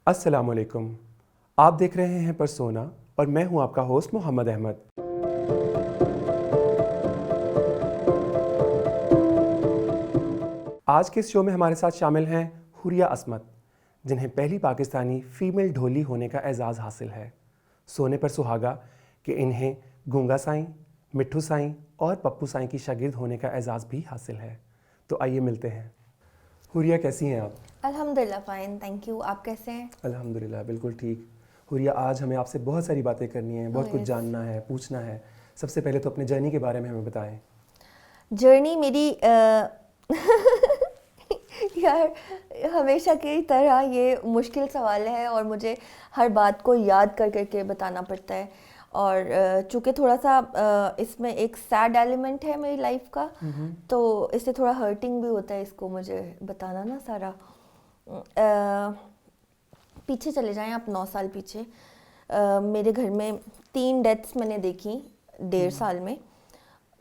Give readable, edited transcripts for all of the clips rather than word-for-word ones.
السلام علیکم. آپ دیکھ رہے ہیں پرسونا اور میں ہوں آپ کا ہوسٹ محمد احمد. آج کے اس شو میں ہمارے ساتھ شامل ہیں حوریہ عصمت، جنہیں پہلی پاکستانی فیمیل ڈھولی ہونے کا اعزاز حاصل ہے. سونے پر سہاگا کہ انہیں گونگا سائیں، مٹھو سائیں اور پپو سائیں کی شاگرد ہونے کا اعزاز بھی حاصل ہے. تو آئیے ملتے ہیں. حوریہ کیسی ہیں آپ؟ الحمدللہ فائن، تھینک یو. آپ کیسے ہیں؟ الحمدللہ بالکل ٹھیک. حوریہ آج ہمیں آپ سے بہت ساری باتیں کرنی ہیں، بہت کچھ جاننا ہے، پوچھنا ہے. سب سے پہلے تو اپنے جرنی کے بارے میں ہمیں بتائیں. جرنی میری یار ہمیشہ کی طرح یہ مشکل سوال ہے اور مجھے ہر بات کو یاد کر کے بتانا پڑتا ہے. اور چونکہ تھوڑا سا اس میں ایک سیڈ ایلیمنٹ ہے میری لائف کا، تو اس سے تھوڑا ہرٹنگ بھی ہوتا ہے اس کو مجھے بتانا نا سارا. پیچھے چلے جائیں آپ 9 سال پیچھے. میرے گھر میں 3 ڈیتھس میں نے دیکھی 1.5 سال میں،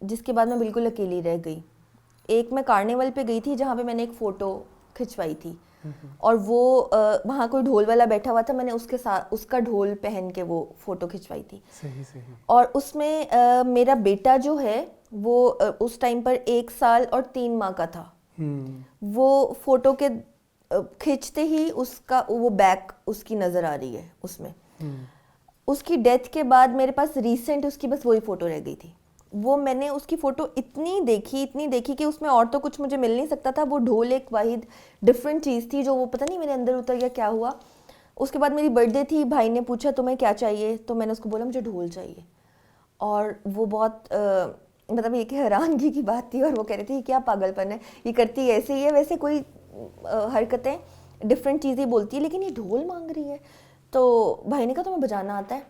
جس کے بعد میں بالکل اکیلی رہ گئی. ایک میں کارنیول پہ گئی تھی جہاں پہ میں نے ایک فوٹو کھنچوائی تھی، اور وہ وہاں کوئی ڈھول والا بیٹھا ہوا تھا، میں نے اس کے ساتھ اس کا ڈھول پہن کے وہ فوٹو کھنچوائی تھی. اور اس میں میرا بیٹا جو ہے وہ اس ٹائم پر 1 سال اور 3 ماہ کا تھا. وہ فوٹو کے کھینچتے ہی اس کا وہ بیک اس کی نظر آ رہی ہے اس میں. اس کی ڈیتھ کے بعد میرے پاس ریسنٹ اس کی بس وہی فوٹو رہ گئی تھی. وہ میں نے اس کی فوٹو اتنی دیکھی کہ اس میں اور تو کچھ مجھے مل نہیں سکتا تھا. وہ ڈھول ایک واحد ڈفرینٹ چیز تھی جو وہ پتہ نہیں میرے اندر اتر گیا کیا ہوا. اس کے بعد میری برتھ ڈے تھی، بھائی نے پوچھا تمہیں کیا چاہیے، تو میں نے اس کو بولا مجھے ڈھول چاہیے. اور وہ بہت مطلب یہ کہ حیرانگی کی بات تھی، اور وہ کہہ رہے تھے یہ کیا پاگل پن ہے، یہ کرتی ایسے ہی ہے، ویسے کوئی حرکتیں ڈفرینٹ چیزیں بولتی ہے لیکن یہ ڈھول مانگ رہی ہے. تو بھائی نے کہا تمہیں بجانا آتا ہے؟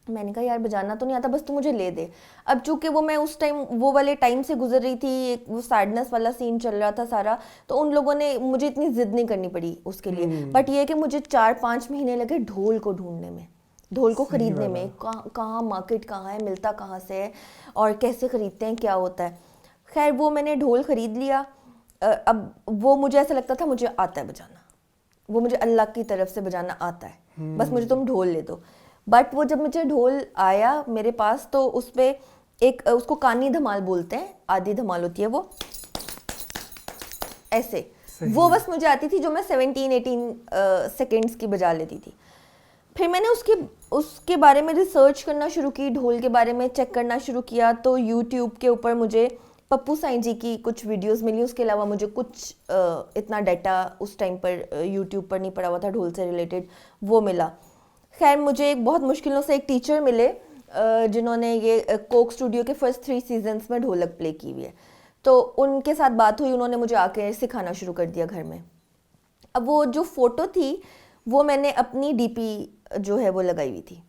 میں نے کہا یار بجانا تو نہیں آتا، بس تو مجھے لے دے. اب چونکہ وہ میں اس ٹائم وہ والے ٹائم سے گزر رہی تھی، وہ سیڈنس والا سین چل رہا تھا سارا، تو ان لوگوں نے مجھے اتنی ضد نہیں کرنی پڑی اس کے لیے. بٹ یہ کہ مجھے 4-5 مہینے لگے ڈھول کو ڈھونڈنے میں، ڈھول کو خریدنے میں. کہاں مارکیٹ کہاں ہے، ملتا کہاں سے ہے، اور کیسے خریدتے ہیں، کیا ہوتا ہے. خیر وہ میں نے ڈھول خرید لیا. اب وہ مجھے ایسا لگتا تھا مجھے آتا ہے بجانا، وہ مجھے اللہ کی طرف سے بجانا آتا ہے، بس مجھے تم ڈھول لے دو. بٹ وہ جب مجھے ڈھول آیا میرے پاس تو اس پہ ایک اس کو کانی دھمال بولتے ہیں، آدھی دھمال ہوتی ہے وہ ایسے، وہ بس مجھے آتی تھی جو میں 17-18 سیکنڈز کی بجا لیتی تھی. پھر میں نے اس کے بارے میں ریسرچ کرنا شروع کی، ڈھول کے بارے میں چیک کرنا شروع کیا. تو یوٹیوب کے اوپر مجھے پپو سائیں جی کی کچھ ویڈیوز ملی، اس کے علاوہ مجھے کچھ اتنا ڈیٹا اس ٹائم پر یوٹیوب پر نہیں پڑا ہوا تھا ڈھول سے ریلیٹڈ، وہ ملا. خیر مجھے ایک بہت مشکلوں سے ایک ٹیچر ملے جنہوں نے یہ کوک اسٹوڈیو کے فرسٹ 3 سیزنز میں ڈھولک پلے کی ہوئی ہے. تو ان کے ساتھ بات ہوئی، انہوں نے مجھے آ کے سکھانا شروع کر دیا گھر میں. اب وہ جو فوٹو تھی وہ میں نے اپنی ڈی پی جو ہے وہ لگائی ہوئی تھی.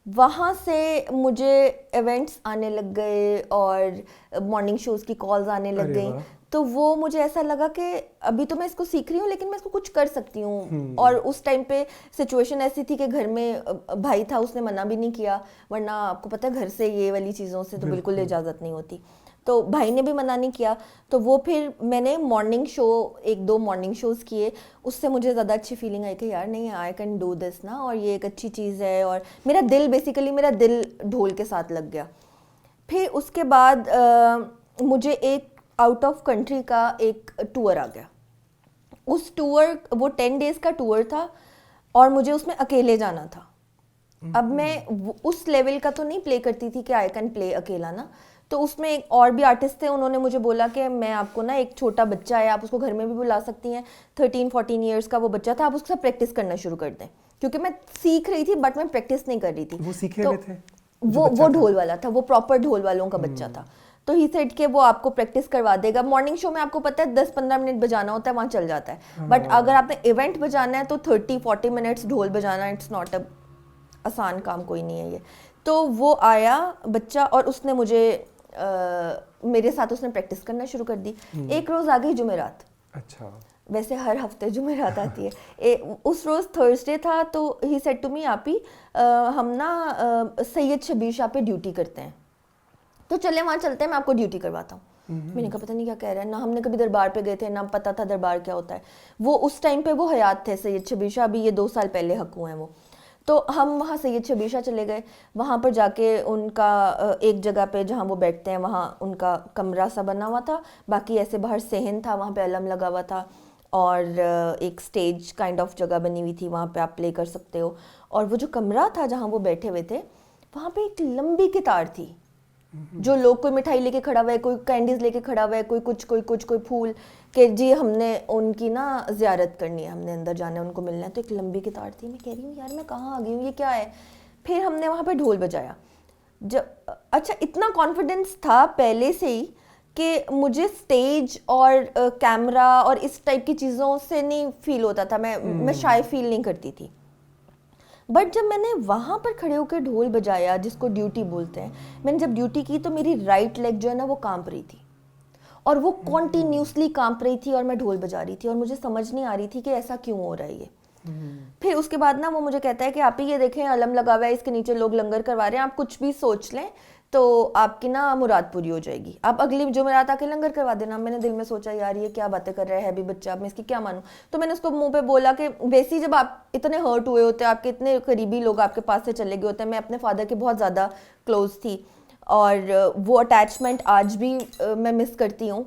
وہاں سے مجھے ایونٹس آنے لگ گئے اور مارننگ شوز کی کالز آنے لگ گئیں. تو وہ مجھے ایسا لگا کہ ابھی تو میں اس کو سیکھ رہی ہوں لیکن میں اس کو کچھ کر سکتی ہوں. اور اس ٹائم پہ سچویشن ایسی تھی کہ گھر میں بھائی تھا، اس نے منع بھی نہیں کیا، ورنہ آپ کو پتہ ہے گھر سے یہ والی چیزوں سے تو بالکل اجازت نہیں ہوتی. تو بھائی نے بھی منع نہیں کیا. تو وہ پھر میں نے مارننگ شو 1-2 مارننگ شوز کیے. اس سے مجھے زیادہ اچھی فیلنگ آئی کہ یار نہیں آئی کین ڈو دس نا، اور یہ ایک اچھی چیز ہے. اور میرا دل ڈھول کے ساتھ لگ گیا. پھر اس کے بعد مجھے ایک آؤٹ آف کنٹری کا ایک ٹور آ گیا. اس ٹور وہ 10 ڈیز کا ٹور تھا اور مجھے اس میں اکیلے جانا تھا. اب میں اس لیول کا تو نہیں پلے کرتی تھی کہ آئی کین پلے اکیلا نا. تو اس میں ایک اور بھی آرٹسٹ تھے، انہوں نے مجھے بولا کہ میں آپ کو نا ایک چھوٹا بچہ ہے، آپ اس کو گھر میں بھی بلا سکتی ہیں، 13-14 ایئرس کا وہ بچہ تھا، آپ اس کے ساتھ پریکٹس کرنا شروع کر دیں. کیونکہ میں سیکھ رہی تھی بٹ میں پریکٹس نہیں کر رہی تھی. وہ سیکھے ہوئے تھے، وہ ڈھول والا تھا، وہ پراپر ڈھول والوں کا بچہ تھا. تو ہی سیٹ کہ وہ آپ کو پریکٹس کروا دے گا. مارننگ شو میں آپ کو پتہ ہے 10-15 منٹ بجانا ہوتا ہے، وہاں چل جاتا ہے. بٹ اگر آپ نے ایونٹ بجانا ہے تو 30-40 منٹس ڈھول بجانا، اٹس ناٹ اے آسان کام کوئی نہیں ہے یہ. تو وہ آیا بچہ اور اس نے مجھے میرے ساتھ اس نے پریکٹس کرنا شروع کر دی. ایک روز آ گئی جمعرات. اچھا، ویسے ہر ہفتے جمعرات آتی ہے. اس روز تھرسڈے تھا. تو ہی سیڈ ٹو می آپ ہی ہم نا سید شبیر شاہ پہ ڈیوٹی کرتے ہیں، تو چلے وہاں چلتے ہیں، میں آپ کو ڈیوٹی کرواتا ہوں. میں نے کہا پتہ نہیں کیا کہہ رہا ہے, نہ ہم نے کبھی دربار پہ گئے تھے, نہ پتہ تھا دربار کیا ہوتا ہے. وہ اس ٹائم پہ وہ حیات تھے سید شبیر شاہ, ابھی یہ 2 سال پہلے حق ہوئے ہیں وہ. تو ہم وہاں سید شبیر شاہ چلے گئے, وہاں پر جا کے ان کا ایک جگہ پہ جہاں وہ بیٹھتے ہیں وہاں ان کا کمرہ سا بنا ہوا تھا, باقی ایسے باہر صحن تھا, وہاں پہ علم لگا ہوا تھا, اور ایک سٹیج کائنڈ آف جگہ بنی ہوئی تھی, وہاں پہ آپ پلے کر سکتے ہو. اور وہ جو کمرہ تھا جہاں وہ بیٹھے ہوئے تھے, وہاں پہ ایک لمبی قطار تھی, جو لوگ کوئی مٹھائی لے کے کھڑا ہوا ہے, کوئی کینڈیز لے کے کھڑا ہوا ہے, کوئی پھول, کہ جی ہم نے ان کی نا زیارت کرنی ہے, ہم نے اندر جانا ہے, ان کو ملنا ہے. تو ایک لمبی قطار تھی. میں کہہ رہی ہوں یار میں کہاں آ گئی ہوں, یہ کیا ہے. پھر ہم نے وہاں پہ ڈھول بجایا. اچھا اتنا کانفیڈنس تھا پہلے سے ہی کہ مجھے سٹیج اور کیمرہ اور اس ٹائپ کی چیزوں سے نہیں فیل ہوتا تھا, میں شائع فیل نہیں کرتی تھی. بٹ جب میں نے وہاں پر کھڑے ہو کے ڈھول بجایا, جس کو ڈیوٹی بولتے ہیں, میں نے جب ڈیوٹی کی تو میری رائٹ لیگ جو ہے نا وہ کانپ رہی تھی, اور وہ کنٹینیوسلی کانپ رہی تھی, اور میں ڈھول بجا رہی تھی, اور مجھے سمجھ نہیں آ رہی تھی کہ ایسا کیوں ہو رہا ہے یہ. پھر اس کے بعد نا وہ مجھے کہتا ہے کہ آپ ہی یہ دیکھیں علم لگا ہوا ہے, اس کے نیچے لوگ لنگر کروا رہے ہیں, آپ کچھ بھی سوچ لیں تو آپ کی نا مراد پوری ہو جائے گی, آپ اگلی جمعرات آ کے لنگر کروا دینا. میں نے دل میں سوچا یار یہ کیا باتیں کر رہا ہے بھی بچہ, اب میں اس کی کیا مانوں. تو میں نے اس کو منہ پہ بولا کہ ویسے جب آپ اتنے ہرٹ ہوئے ہوتے ہیں, آپ کے اتنے قریبی لوگ آپ کے پاس سے چلے گئے ہوتے ہیں, میں اپنے فادر کے بہت زیادہ کلوز تھی, اور وہ اٹیچمنٹ آج بھی میں مس کرتی ہوں.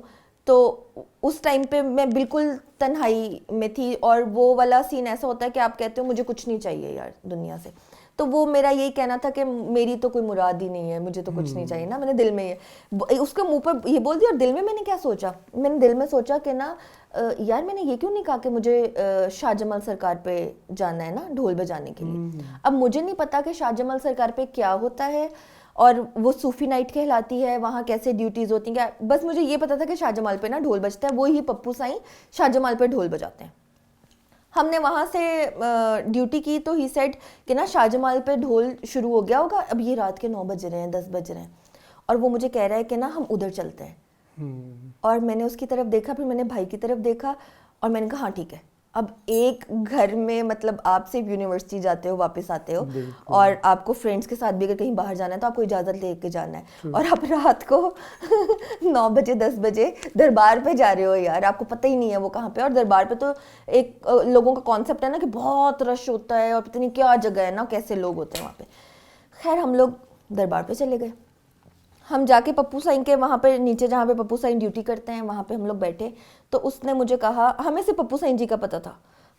تو اس ٹائم پہ میں بالکل تنہائی میں تھی, اور وہ والا سین ایسا ہوتا ہے کہ آپ کہتے ہو مجھے کچھ نہیں چاہیے یار دنیا سے. تو وہ میرا یہی کہنا تھا کہ میری تو کوئی مراد ہی نہیں ہے, مجھے تو کچھ نہیں چاہیے نا. میں نے دل میں یہ اس کے منہ پر یہ بول دیا, اور دل میں نے کیا سوچا, میں نے دل میں سوچا کہ نا یار میں نے یہ کیوں نہیں کہا کہ مجھے شاہ جمال سرکار پہ جانا ہے نا ڈھول بجانے کے لیے. اب مجھے نہیں پتا کہ شاہ جمال سرکار پہ کیا ہوتا ہے, اور وہ صوفی نائٹ کہلاتی ہے, وہاں کیسے ڈیوٹیز ہوتی ہیں, بس مجھے یہ پتا تھا کہ شاہ جمال پہ نا ڈھول بجتا ہے, وہی پپو سائیں شاہ جمال پہ ڈھول بجاتے ہیں. ہم نے وہاں سے ڈیوٹی کی تو ہی سیڈ کہ نا شاہ جمال پہ ڈھول شروع ہو گیا ہوگا, اب یہ رات کے 9 بج رہے ہیں, 10 بج رہے ہیں, اور وہ مجھے کہہ رہا ہے کہ نا ہم ادھر چلتے ہیں. اور میں نے اس کی طرف دیکھا, پھر میں نے بھائی کی طرف دیکھا, اور میں نے کہا ہاں ٹھیک ہے. اب ایک گھر میں مطلب آپ صرف یونیورسٹی جاتے ہو, واپس آتے ہو, اور آپ کو فرینڈس کے ساتھ بھی اگر کہیں باہر جانا ہے تو آپ کو اجازت لے کے جانا ہے, اور آپ رات کو 9 بجے 10 بجے دربار پہ جا رہے ہو یار, آپ کو پتہ ہی نہیں ہے وہ کہاں پہ. اور دربار پہ تو ایک لوگوں کا کانسیپٹ ہے نا کہ بہت رش ہوتا ہے, اور پتہ نہیں کیا جگہ ہے نا, کیسے لوگ ہوتے ہیں وہاں پہ. خیر ہم لوگ دربار پہ چلے گئے, ہم جا کے پپو سائن کے وہاں پہ نیچے جہاں پہ پپو سائن ڈیوٹی کرتے ہیں وہاں پہ ہم لوگ بیٹھے. تو اس نے مجھے کہا, ہمیں سے پپو سائن جی کا پتہ تھا,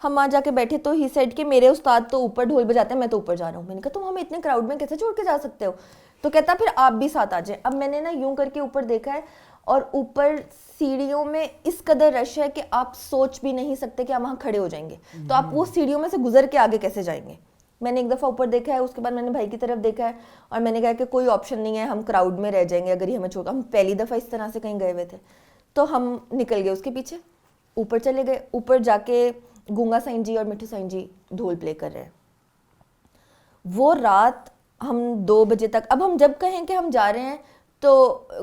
ہم وہاں جا کے بیٹھے تو ہی سیڈ کہ میرے استاد تو اوپر ڈھول بجاتے ہیں, میں تو اوپر جا رہا ہوں. میں نے کہا تم ہمیں اتنے کراؤڈ میں کیسے چھوڑ کے جا سکتے ہو. تو کہتا پھر آپ بھی ساتھ آ جائیں. اب میں نے نا یوں کر کے اوپر دیکھا ہے, اور اوپر سیڑھیوں میں اس قدر رش ہے کہ آپ سوچ بھی نہیں سکتے کہ آپ وہاں کھڑے ہو جائیں گے, تو آپ وہ سیڑھیوں میں سے گزر کے آگے کیسے جائیں گے. میں نے ایک دفعہ اوپر دیکھا ہے, اس کے بعد میں نے بھائی کی طرف دیکھا ہے, اور میں نے کہا کہ کوئی آپشن نہیں ہے, ہم کراؤڈ میں رہ جائیں گے اگر یہ ہمیں چھوڑ. ہم پہلی دفعہ اس طرح سے کہیں گئے ہوئے تھے, تو ہم نکل گئے اس کے پیچھے, اوپر چلے گئے. اوپر جا کے گونگا سائن جی اور مٹھو سائن جی ڈھول پلے کر رہے ہیں. وہ رات ہم 2 بجے تک, اب ہم جب کہیں کہ ہم جا رہے ہیں تو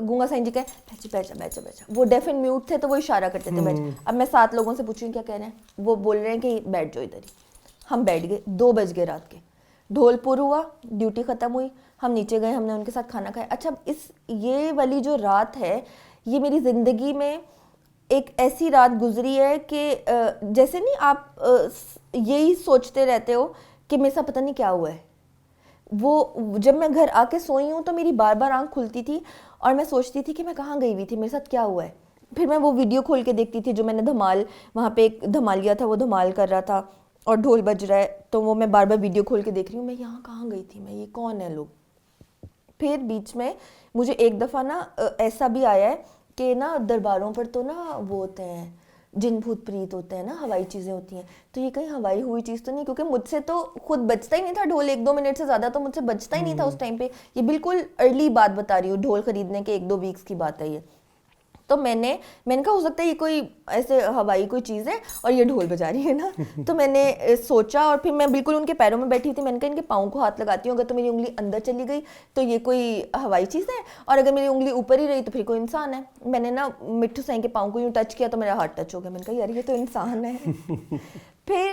گونگا سائن جی کہیں بیٹھا, وہ ڈیف اینڈ میوٹ تھے تو وہ اشارہ کرتے تھے بیٹھ. اب میں 7 لوگوں سے پوچھوں کیا کہہ رہے ہیں, وہ بول رہے ہیں کہ بیٹھ جاؤ ادھر ہی. ہم بیٹھ گئے, 2 بج گئے رات کے, ڈھول پور ہوا, ڈیوٹی ختم ہوئی, ہم نیچے گئے, ہم نے ان کے ساتھ کھانا کھایا. اچھا یہ والی جو رات ہے یہ میری زندگی میں ایک ایسی رات گزری ہے کہ جیسے نہیں آپ یہی سوچتے رہتے ہو کہ میرے ساتھ پتہ نہیں کیا ہوا ہے. وہ جب میں گھر آ کے سوئی ہوں تو میری بار بار آنکھ کھلتی تھی, اور میں سوچتی تھی کہ میں کہاں گئی ہوئی تھی, میرے ساتھ کیا ہوا ہے. پھر میں وہ ویڈیو کھول کے دیکھتی تھی جو میں نے دھمال, وہاں پہ ایک دھمالیا تھا, وہ دھمال کر رہا تھا اور ڈھول بج رہا ہے, تو وہ میں بار بار ویڈیو کھول کے دیکھ رہی ہوں, میں یہاں کہاں گئی تھی, میں یہ کون ہے لوگ. پھر بیچ میں مجھے ایک دفعہ نا ایسا بھی آیا ہے کہ نا درباروں پر تو نا وہ ہوتے ہیں جن بھوت پریت ہوتے ہیں نا, ہوائی چیزیں ہوتی ہیں, تو یہ کہیں ہوائی ہوئی چیز تو نہیں, کیونکہ مجھ سے تو خود بجتا ہی نہیں تھا ڈھول, 1-2 منٹ سے زیادہ تو مجھ سے بجتا ہی نہیں تھا اس ٹائم پہ. یہ بالکل ارلی بات بتا رہی ہوں, ڈھول خریدنے کے 1-2 ویکس کی بات ہے یہ. تو میں نے کہا ہو سکتا ہے یہ کوئی ایسے ہوائی کوئی چیز ہے اور یہ ڈھول بجا رہی ہے نا. تو میں نے سوچا, اور پھر میں بالکل ان کے پیروں میں بیٹھی تھی, میں نے کہا ان کے پاؤں کو ہاتھ لگاتی ہوں, اگر تو میری انگلی اندر چلی گئی تو یہ کوئی ہوائی چیز ہے, اور اگر میری انگلی اوپر ہی رہی تو پھر کوئی انسان ہے. میں نے نا مٹھو سائیں کے پاؤں کو یوں ٹچ کیا تو میرا ہاتھ ٹچ ہو گیا, میں نے کہا یار یہ تو انسان ہے. پھر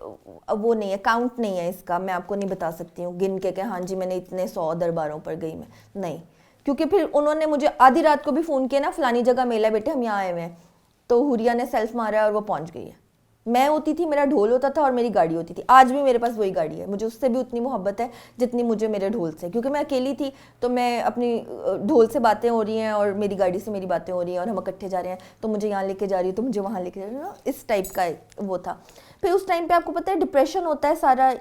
وہ نہیں ہے, کاؤنٹ نہیں ہے اس کا, میں آپ کو نہیں بتا سکتی ہوں گن کے کہ ہاں جی میں نے اتنے 100 درباروں پر گئی میں, نہیں. کیونکہ پھر انہوں نے مجھے آدھی رات کو بھی فون کیا نا, فلانی جگہ میلہ بیٹے ہم یہاں آئے ہوئے ہیں, تو حوریہ نے سیلف مارا ہے اور وہ پہنچ گئی ہے. میں ہوتی تھی, میرا ڈھول ہوتا تھا اور میری گاڑی ہوتی تھی. آج بھی میرے پاس وہی گاڑی ہے, مجھے اس سے بھی اتنی محبت ہے جتنی مجھے میرے ڈھول سے, کیونکہ میں اکیلی تھی تو میں اپنی ڈھول سے باتیں ہو رہی ہیں اور میری گاڑی سے میری باتیں ہو رہی ہیں اور ہم اکٹھے جا رہے ہیں, تو مجھے یہاں لے کے جا رہی ہے تو مجھے وہاں لے کے جا رہی ہے, اس ٹائپ کا وہ تھا. پھر اس ٹائم پہ آپ کو پتہ ہے ڈپریشن ہوتا ہے سارا,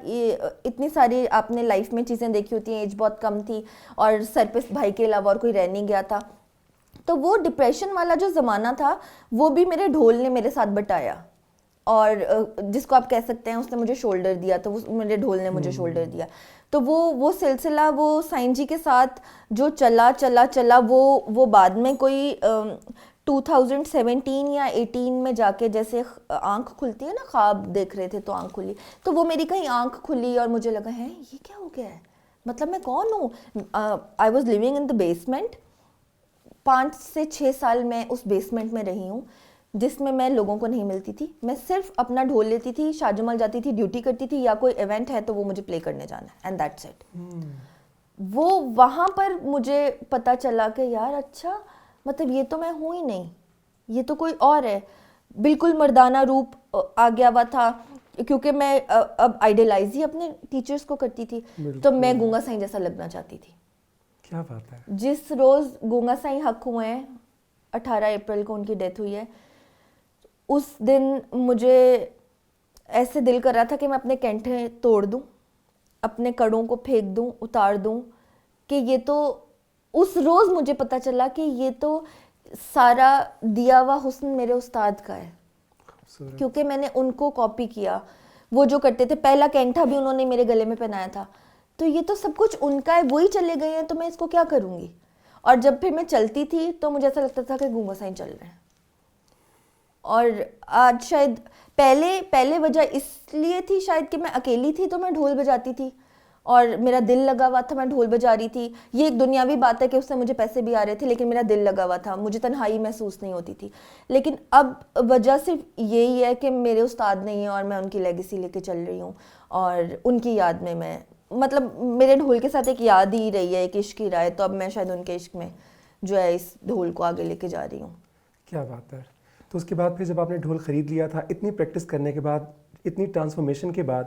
اتنی ساری آپ نے لائف میں چیزیں دیکھی ہوتی ہیں, ایج بہت کم تھی اور سر پہ بھائی کے علاوہ اور کوئی رہ نہیں گیا تھا, تو وہ ڈپریشن والا جو زمانہ تھا وہ بھی میرے ڈھول نے میرے ساتھ بٹایا, اور جس کو آپ کہہ سکتے ہیں اس نے مجھے شولڈر دیا, تو وہ میرے ڈھول نے مجھے شولڈر دیا. تو وہ سلسلہ وہ سائن جی کے ساتھ جو چلا وہ بعد میں کوئی 2017 یا 18 میں جا کے, جیسے آنکھ کھلتی ہے نا, خواب دیکھ رہے تھے تو آنکھ کھلی, تو وہ میری کہیں آنکھ کھلی اور مجھے لگا ہے یہ کیا ہو گیا ہے, مطلب میں کون ہوں. I was living in the basement, 5 سے 6 سال میں اس بیسمنٹ میں رہی ہوں جس میں لوگوں کو نہیں ملتی تھی. میں صرف اپنا ڈھول لیتی تھی, شاہ جمال جاتی تھی, ڈیوٹی کرتی تھی, یا کوئی ایونٹ ہے تو وہ مجھے پلے کرنے جانا ہے, اینڈ دیٹس اٹ. وہ وہاں پر مجھے پتہ چلا کہ یار اچھا, مطلب یہ تو میں ہوں ہی نہیں, یہ تو کوئی اور ہے. بالکل مردانہ روپ آ گیا ہوا تھا, کیونکہ میں اب آئیڈیلائز ہی اپنے ٹیچرز کو کرتی تھی, تو میں گونگا سائیں جیسا لگنا چاہتی تھی. کیا بات ہے. جس روز گونگا سائیں حق ہوئے ہیں, 18 اپریل کو ان کی ڈیتھ ہوئی ہے, اس دن مجھے ایسے دل کر رہا تھا کہ میں اپنے کینٹھے توڑ دوں, اپنے کڑوں کو پھینک دوں, اتار دوں, کہ یہ تو اس روز مجھے پتہ چلا کہ یہ تو سارا دیا ہوا حسن میرے استاد کا ہے, کیونکہ میں نے ان کو کاپی کیا. وہ جو کرتے تھے, پہلا کینٹھا بھی انہوں نے میرے گلے میں پہنایا تھا, تو یہ تو سب کچھ ان کا ہے, وہی چلے گئے ہیں تو میں اس کو کیا کروں گی. اور جب پھر میں چلتی تھی تو مجھے ایسا لگتا تھا کہ گونگا سائیں چل رہے ہیں. اور آج شاید پہلے وجہ اس لیے تھی شاید کہ میں اکیلی تھی تو میں ڈھول بجاتی تھی اور میرا دل لگا ہوا تھا, میں ڈھول بجا رہی تھی. یہ ایک دنیاوی بات ہے کہ اس سے مجھے پیسے بھی آ رہے تھے, لیکن میرا دل لگا ہوا تھا, مجھے تنہائی محسوس نہیں ہوتی تھی. لیکن اب وجہ صرف یہی ہے کہ میرے استاد نہیں ہیں اور میں ان کی لیگیسی لے کے چل رہی ہوں, اور ان کی یاد میں مطلب میرے ڈھول کے ساتھ ایک یاد ہی رہی ہے, ایک عشق کی رائے, تو اب میں شاید ان کے عشق میں جو ہے اس ڈھول کو آگے لے کے جا رہی ہوں. کیا بات ہے. تو اس کے بعد پھر جب آپ نے ڈھول خرید لیا تھا, اتنی پریکٹس کرنے کے بعد, اتنی ٹرانسفارمیشن کے بعد,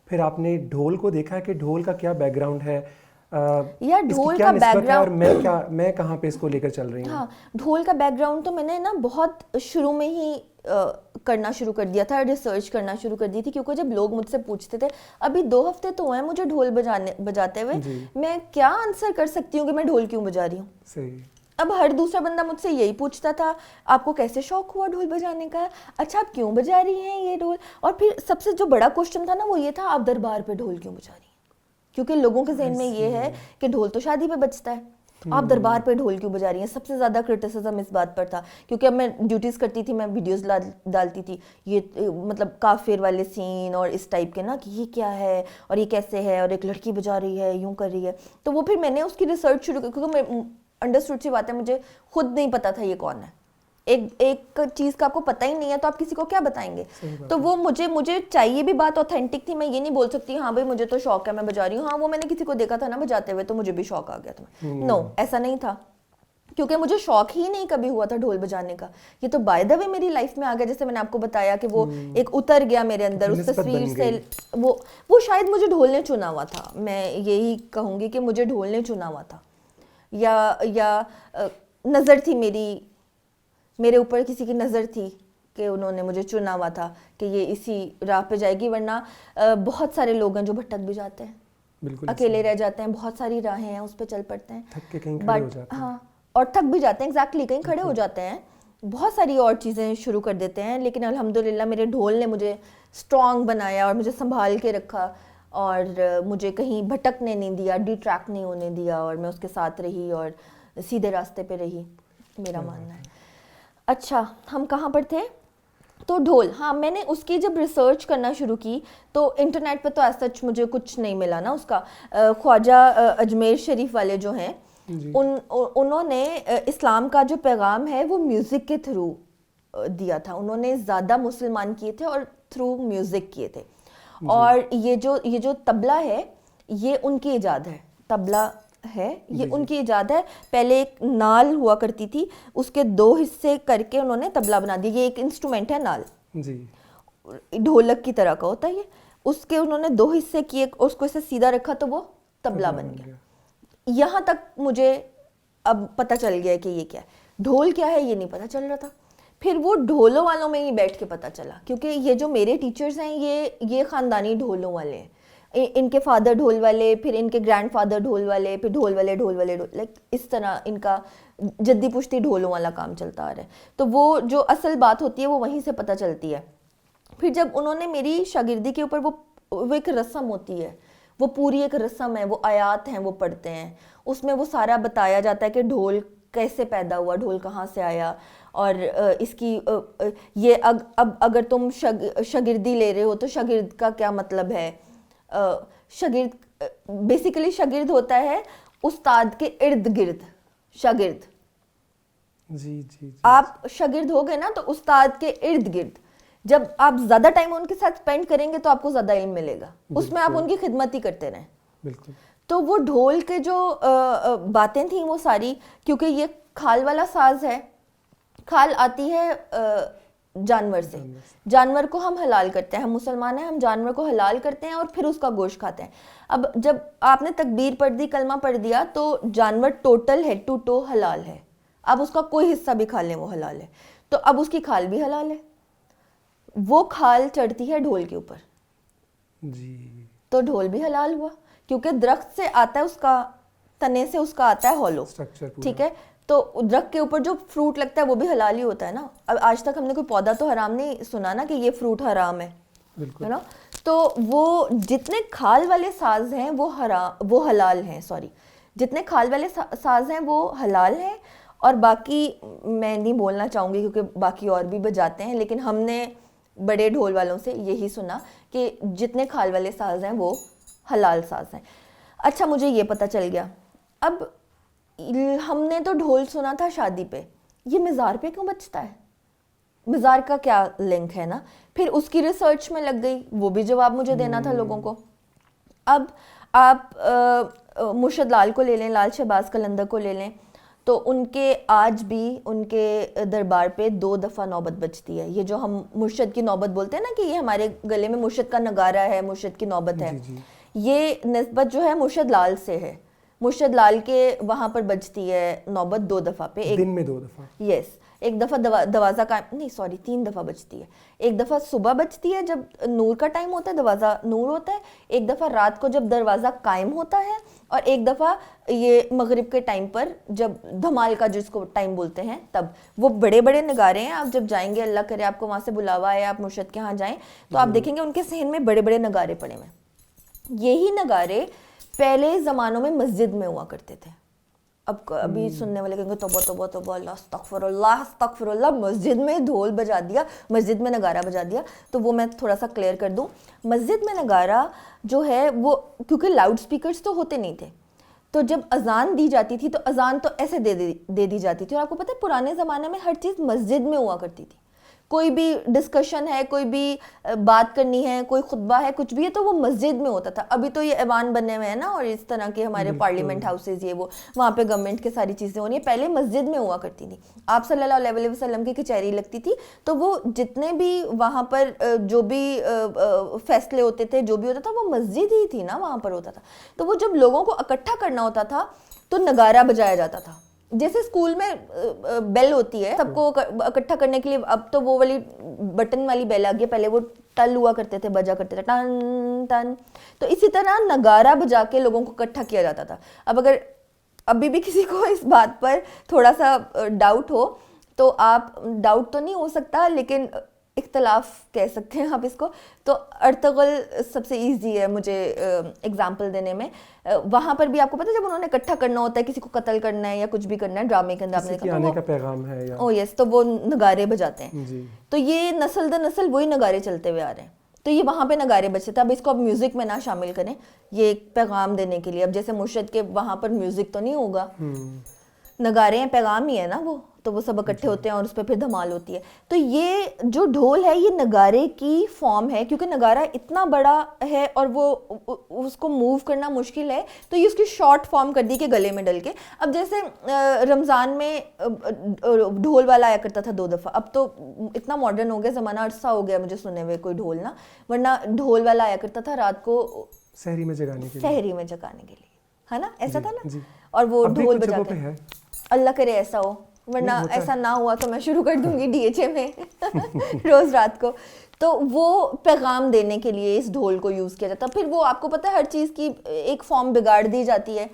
پھر آپ نے ڈھول کو دیکھا کہ ڈھول کا کیا بیک گراؤنڈ ہے, یا ڈھول کا بیک گراؤنڈ, اور میں کہاں پہ اس کو لے کر چل رہی ہوں. ہاں, ڈھول کا بیک گراؤنڈ تو میں نے نا بہت شروع میں ہی کرنا شروع کر دیا تھا, ریسرچ کرنا شروع کر دی تھی, کیونکہ جب لوگ مجھ سے پوچھتے تھے, ابھی 2 ہفتے تو ہیں مجھے ڈھول بجاتے ہوئے, میں کیا آنسر کر سکتی ہوں کہ میں ڈھول کیوں بجا رہی ہوں. صحیح. اب ہر دوسرا بندہ مجھ سے یہی پوچھتا تھا, آپ کو کیسے شوق ہوا ڈھول بجانے کا, اچھا آپ کیوں بجا رہی ہیں یہ ڈھول. اور پھر سب سے جو بڑا کوشچن تھا نا وہ یہ تھا, آپ دربار پہ ڈھول کیوں بجا رہی ہیں, کیونکہ لوگوں کے ذہن میں یہ ہے کہ ڈھول تو شادی پہ بجتا ہے, آپ دربار پہ ڈھول کیوں بجا رہی ہیں. سب سے زیادہ کرٹیسزم اس بات پر تھا, کیونکہ اب میں ڈیوٹیز کرتی تھی, میں ویڈیوز ڈالتی تھی, یہ مطلب کافر والے سین اور اس ٹائپ کے نا, کہ یہ کیا ہے اور یہ کیسے ہے, اور ایک لڑکی بجا رہی ہے, یوں کر رہی ہے. تو وہ پھر میں نے اس کی ریسرچ شروع کی, کیونکہ میں انڈرسٹوڈ سی بات ہے, مجھے خود نہیں پتا تھا یہ کون ہے. ایک چیز کا آپ کو پتہ ہی نہیں ہے تو آپ کسی کو کیا بتائیں گے. تو وہ مجھے چاہیے بھی بات اوتھینٹک تھی. میں یہ نہیں بول سکتی ہاں بھائی مجھے تو شوق ہے میں بجا رہی ہوں, ہاں وہ میں نے کسی کو دیکھا تھا نا بجاتے ہوئے تو مجھے بھی شوق آ گیا تھا. نو, ایسا نہیں تھا, کیونکہ مجھے شوق ہی نہیں کبھی ہوا تھا ڈھول بجانے کا. یہ تو بائی دا وے میری لائف میں آ گیا, جیسے میں نے آپ کو بتایا کہ وہ ایک اتر گیا میرے اندر اس تصویر سے. وہ شاید مجھے ڈھول نے چنا ہوا تھا, میں یہی کہوں گی کہ مجھے ڈھول نے چنا ہوا تھا, یا نظر تھی میرے اوپر, کسی کی نظر تھی کہ انہوں نے مجھے چنا ہوا تھا کہ یہ اسی راہ پہ جائے گی. ورنہ بہت سارے لوگ ہیں جو بھٹک بھی جاتے ہیں, اکیلے رہ جاتے ہیں, بہت ساری راہیں ہیں اس پہ چل پڑتے ہیں, تھک کے کہیں کھڑے ہو جاتے ہیں. ہاں, اور تھک بھی جاتے ہیں, ایگزیکٹلی کہیں کھڑے ہو جاتے ہیں, بہت ساری اور چیزیں شروع کر دیتے ہیں. لیکن الحمدللہ میرے ڈھول نے مجھے اسٹرانگ بنایا اور مجھے سنبھال کے رکھا, اور مجھے کہیں بھٹکنے نہیں دیا, ڈی ٹریک نہیں ہونے دیا, اور میں اس کے ساتھ رہی اور سیدھے راستے پہ رہی, میرا ماننا ہے. اچھا, ہم کہاں پر تھے؟ تو ڈھول, ہاں میں نے اس کی جب ریسرچ کرنا شروع کی تو انٹرنیٹ پہ تو ایز سچ مجھے کچھ نہیں ملا نا اس کا. خواجہ اجمیر شریف والے جو ہیں انہوں نے اسلام کا جو پیغام ہے وہ میوزک کے تھرو دیا تھا. انہوں نے زیادہ مسلمان کیے تھے اور تھرو میوزک کیے تھے. اور یہ جو طبلہ ہے یہ ان کی ایجاد ہے. طبلہ ہے یہ ان کی ایجاد ہے. پہلے ایک نال ہوا کرتی تھی, اس کے 2 حصے کر کے انہوں نے طبلہ بنا دیا. یہ ایک انسٹرومنٹ ہے نال, جی ڈھولک کی طرح کا ہوتا ہے یہ. اس کے انہوں نے 2 حصے کیے, اس کو اسے سیدھا رکھا تو وہ طبلہ بن گیا. یہاں تک مجھے اب پتہ چل گیا کہ یہ کیا ہے. ڈھول کیا ہے یہ نہیں پتہ چل رہا تھا. پھر وہ ڈھولوں والوں میں ہی بیٹھ کے پتہ چلا, کیونکہ یہ جو میرے ٹیچرز ہیں یہ خاندانی ڈھولوں والے ہیں. ان کے فادر ڈھول والے, پھر ان کے گرینڈ فادر ڈھول والے, پھر ڈھول والے لائک اس طرح ان کا جدی پشتی ڈھولوں والا کام چلتا آ رہا ہے. تو وہ جو اصل بات ہوتی ہے وہ وہیں سے پتہ چلتی ہے. پھر جب انہوں نے میری شاگردی کے اوپر وہ ایک رسم ہوتی ہے, وہ پوری ایک رسم ہے, وہ آیات ہیں وہ پڑھتے ہیں, اس میں وہ سارا بتایا جاتا ہے کہ ڈھول کیسے پیدا ہوا, ڈھول کہاں سے آیا, اور اس کی یہ اب اگر تم شاگردی لے رہے ہو تو شاگرد کا کیا مطلب ہے. شاگرد بیسیکلی شاگرد ہوتا ہے استاد کے ارد گرد. شاگرد جی آپ شاگرد ہو گئے نا تو استاد کے ارد گرد. جب آپ زیادہ ٹائم ان کے ساتھ اسپینڈ کریں گے تو آپ کو زیادہ علم ملے گا, اس میں آپ ان کی خدمت ہی کرتے رہیں. بالکل. تو وہ ڈھول کے جو باتیں تھیں وہ ساری, کیونکہ یہ کھال والا ساز ہے, کھال آتی ہے جانور سے. جانور کو ہم حلال کرتے ہیں, ہم مسلمان ہیں, ہم جانور کو حلال کرتے ہیں اور پھر اس کا گوشت کھاتے ہیں. اب جب آپ نے تکبیر پڑھ دی, کلمہ پڑھ دیا, تو جانور ٹوٹل ہیڈ ٹو ٹو حلال ہے. اب اس کا کوئی حصہ بھی کھا لیں وہ حلال ہے. تو اب اس کی کھال بھی حلال ہے. وہ کھال چڑھتی ہے ڈھول کے اوپر, جی تو ڈھول بھی حلال ہوا, کیونکہ درخت سے آتا ہے, اس کا تنے سے اس کا آتا ہے ہولو, ٹھیک ہے. تو درخت کے اوپر جو فروٹ لگتا ہے وہ بھی حلال ہی ہوتا ہے نا. اب آج تک ہم نے کوئی پودا تو حرام نہیں سنا نا کہ یہ فروٹ حرام ہے نا. تو وہ جتنے کھال والے ساز ہیں وہ حلال ہیں, جتنے کھال والے ساز ہیں وہ حلال ہیں. اور باقی میں نہیں بولنا چاہوں گی کیونکہ باقی اور بھی بجاتے ہیں, لیکن ہم نے بڑے ڈھول والوں سے یہی سنا کہ جتنے کھال والے ساز ہیں وہ حلال ساز ہیں. اچھا مجھے یہ پتہ چل گیا. اب ہم نے تو ڈھول سنا تھا شادی پہ, یہ مزار پہ کیوں بجتا ہے؟ مزار کا کیا لنک ہے نا. پھر اس کی ریسرچ میں لگ گئی, وہ بھی جواب مجھے دینا تھا لوگوں کو. اب آپ مرشد لال کو لے لیں, لال شہباز قلندر کو لے لیں, تو ان کے آج بھی ان کے دربار پہ 2 دفعہ نوبت بجتی ہے. یہ جو ہم مرشد کی نوبت بولتے ہیں نا کہ یہ ہمارے گلے میں مرشد کا نگارہ ہے, مرشد کی نوبت ہے, یہ نسبت جو ہے مرشد لال سے ہے. مرشد لال کے وہاں پر بجتی ہے نوبت 2 دفعہ پہ, ایک دن میں 2 دفعہ. یس, ایک دفعہ دروازہ قائم نہیں 3 دفعہ بجتی ہے. ایک دفعہ صبح بجتی ہے جب نور کا ٹائم ہوتا ہے, دروازہ نور ہوتا ہے. ایک دفعہ رات کو جب دروازہ قائم ہوتا ہے, اور ایک دفعہ یہ مغرب کے ٹائم پر جب دھمال کا جس کو ٹائم بولتے ہیں تب. وہ بڑے بڑے نگارے ہیں, آپ جب جائیں گے, اللہ کرے آپ کو وہاں سے بلاوا آئے, آپ مرشد کے ہاں جائیں تو آپ دیکھیں گے ان کے صحن میں بڑے بڑے نگارے پڑے ہوئے. یہی نگارے پہلے زمانوں میں مسجد میں ہوا کرتے تھے. اب ابھی سننے والے کہیں گے توبہ توبہ توبہ, اللہ استغفر اللہ, مسجد میں ڈھول بجا دیا, مسجد میں نگارہ بجا دیا. تو وہ میں تھوڑا سا کلیئر کر دوں. مسجد میں نگارہ جو ہے وہ کیونکہ لاؤڈ سپیکرز تو ہوتے نہیں تھے, تو جب اذان دی جاتی تھی تو اذان تو ایسے دے دی جاتی تھی. اور آپ کو پتہ ہے پرانے زمانے میں ہر چیز مسجد میں ہوا کرتی تھی. کوئی بھی ڈسکشن ہے, کوئی بھی بات کرنی ہے, کوئی خطبہ ہے, کچھ بھی ہے تو وہ مسجد میں ہوتا تھا. ابھی تو یہ ایوان بنے ہوئے ہیں نا, اور اس طرح کے ہمارے پارلیمنٹ ہاؤسز, یہ وہ وہاں پہ گورنمنٹ کے ساری چیزیں ہونی ہیں. پہلے مسجد میں ہوا کرتی تھی. آپ صلی اللہ علیہ وسلم کی کچہری لگتی تھی, تو وہ جتنے بھی وہاں پر جو بھی فیصلے ہوتے تھے, جو بھی ہوتا تھا, وہ مسجد ہی تھی نا, وہاں پر ہوتا تھا. تو وہ جب لوگوں کو اکٹھا کرنا ہوتا تھا تو نگارہ بجایا جاتا تھا. جیسے اسکول میں بیل ہوتی ہے سب کو اکٹھا کرنے کے لیے, اب تو وہ والی بٹن والی بیل آ گئی, پہلے وہ ٹل ہوا کرتے تھے, بجا کرتے تھے ٹن ٹن. تو اسی طرح نگارہ بجا کے لوگوں کو اکٹھا کیا جاتا تھا. اب اگر ابھی بھی کسی کو اس بات پر تھوڑا سا ڈاؤٹ ہو تو آپ, ڈاؤٹ تو نہیں ہو سکتا لیکن اختلاف کہہ سکتے ہیں آپ اس کو, تو ارطغرل سب سے ایزی ہے مجھے اگزامپل دینے میں. وہاں پر بھی آپ کو پتہ ہے جب انہوں نے اکٹھا کرنا ہوتا ہے, کسی کو قتل کرنا ہے یا کچھ بھی کرنا ہے ڈرامے کے اندر, آپ نے کسی آنے کا پیغام ہے یا یس, تو وہ نگارے بجاتے ہیں. جی. تو یہ نسل در نسل وہی نگارے چلتے ہوئے آ رہے ہیں. تو یہ وہاں پہ نگارے بجتے تھے. اب اس کو اب میوزک میں نہ شامل کریں, یہ ایک پیغام دینے کے لیے. اب جیسے مرشد کے وہاں پر میوزک تو نہیں ہوگا, نگارے ہیں, پیغام ہی ہے نا وہ, تو وہ سب اکٹھے ہوتے ہیں اور اس پہ پھر دھمال ہوتی ہے. تو یہ جو ڈھول ہے یہ نگارے کی فارم ہے, کیونکہ نگارہ اتنا بڑا ہے اور وہ اس کو موو کرنا مشکل ہے, تو یہ اس کی شارٹ فارم کر دی کہ گلے میں ڈل کے. اب جیسے رمضان میں ڈھول والا آیا کرتا تھا 2 دفعہ, اب تو اتنا ماڈرن ہو گیا زمانہ, عرصہ ہو گیا مجھے سنے ہوئے کوئی ڈھول نا, ورنہ ڈھول والا آیا کرتا تھا رات کو سحری میں جگانے کے لیے, ہے نا, ایسا تھا نا, اور وہ ڈھول بجاتے ہیں. اللہ کرے ایسا ہو, ورنہ ایسا نہ ہوا تو میں شروع کر دوں گی ڈی ایچ اے میں روز رات کو. تو وہ پیغام دینے کے لیے اس ڈھول کو یوز کیا جاتا. پھر وہ آپ کو پتہ ہے ہر چیز کی ایک فارم بگاڑ دی جاتی ہے,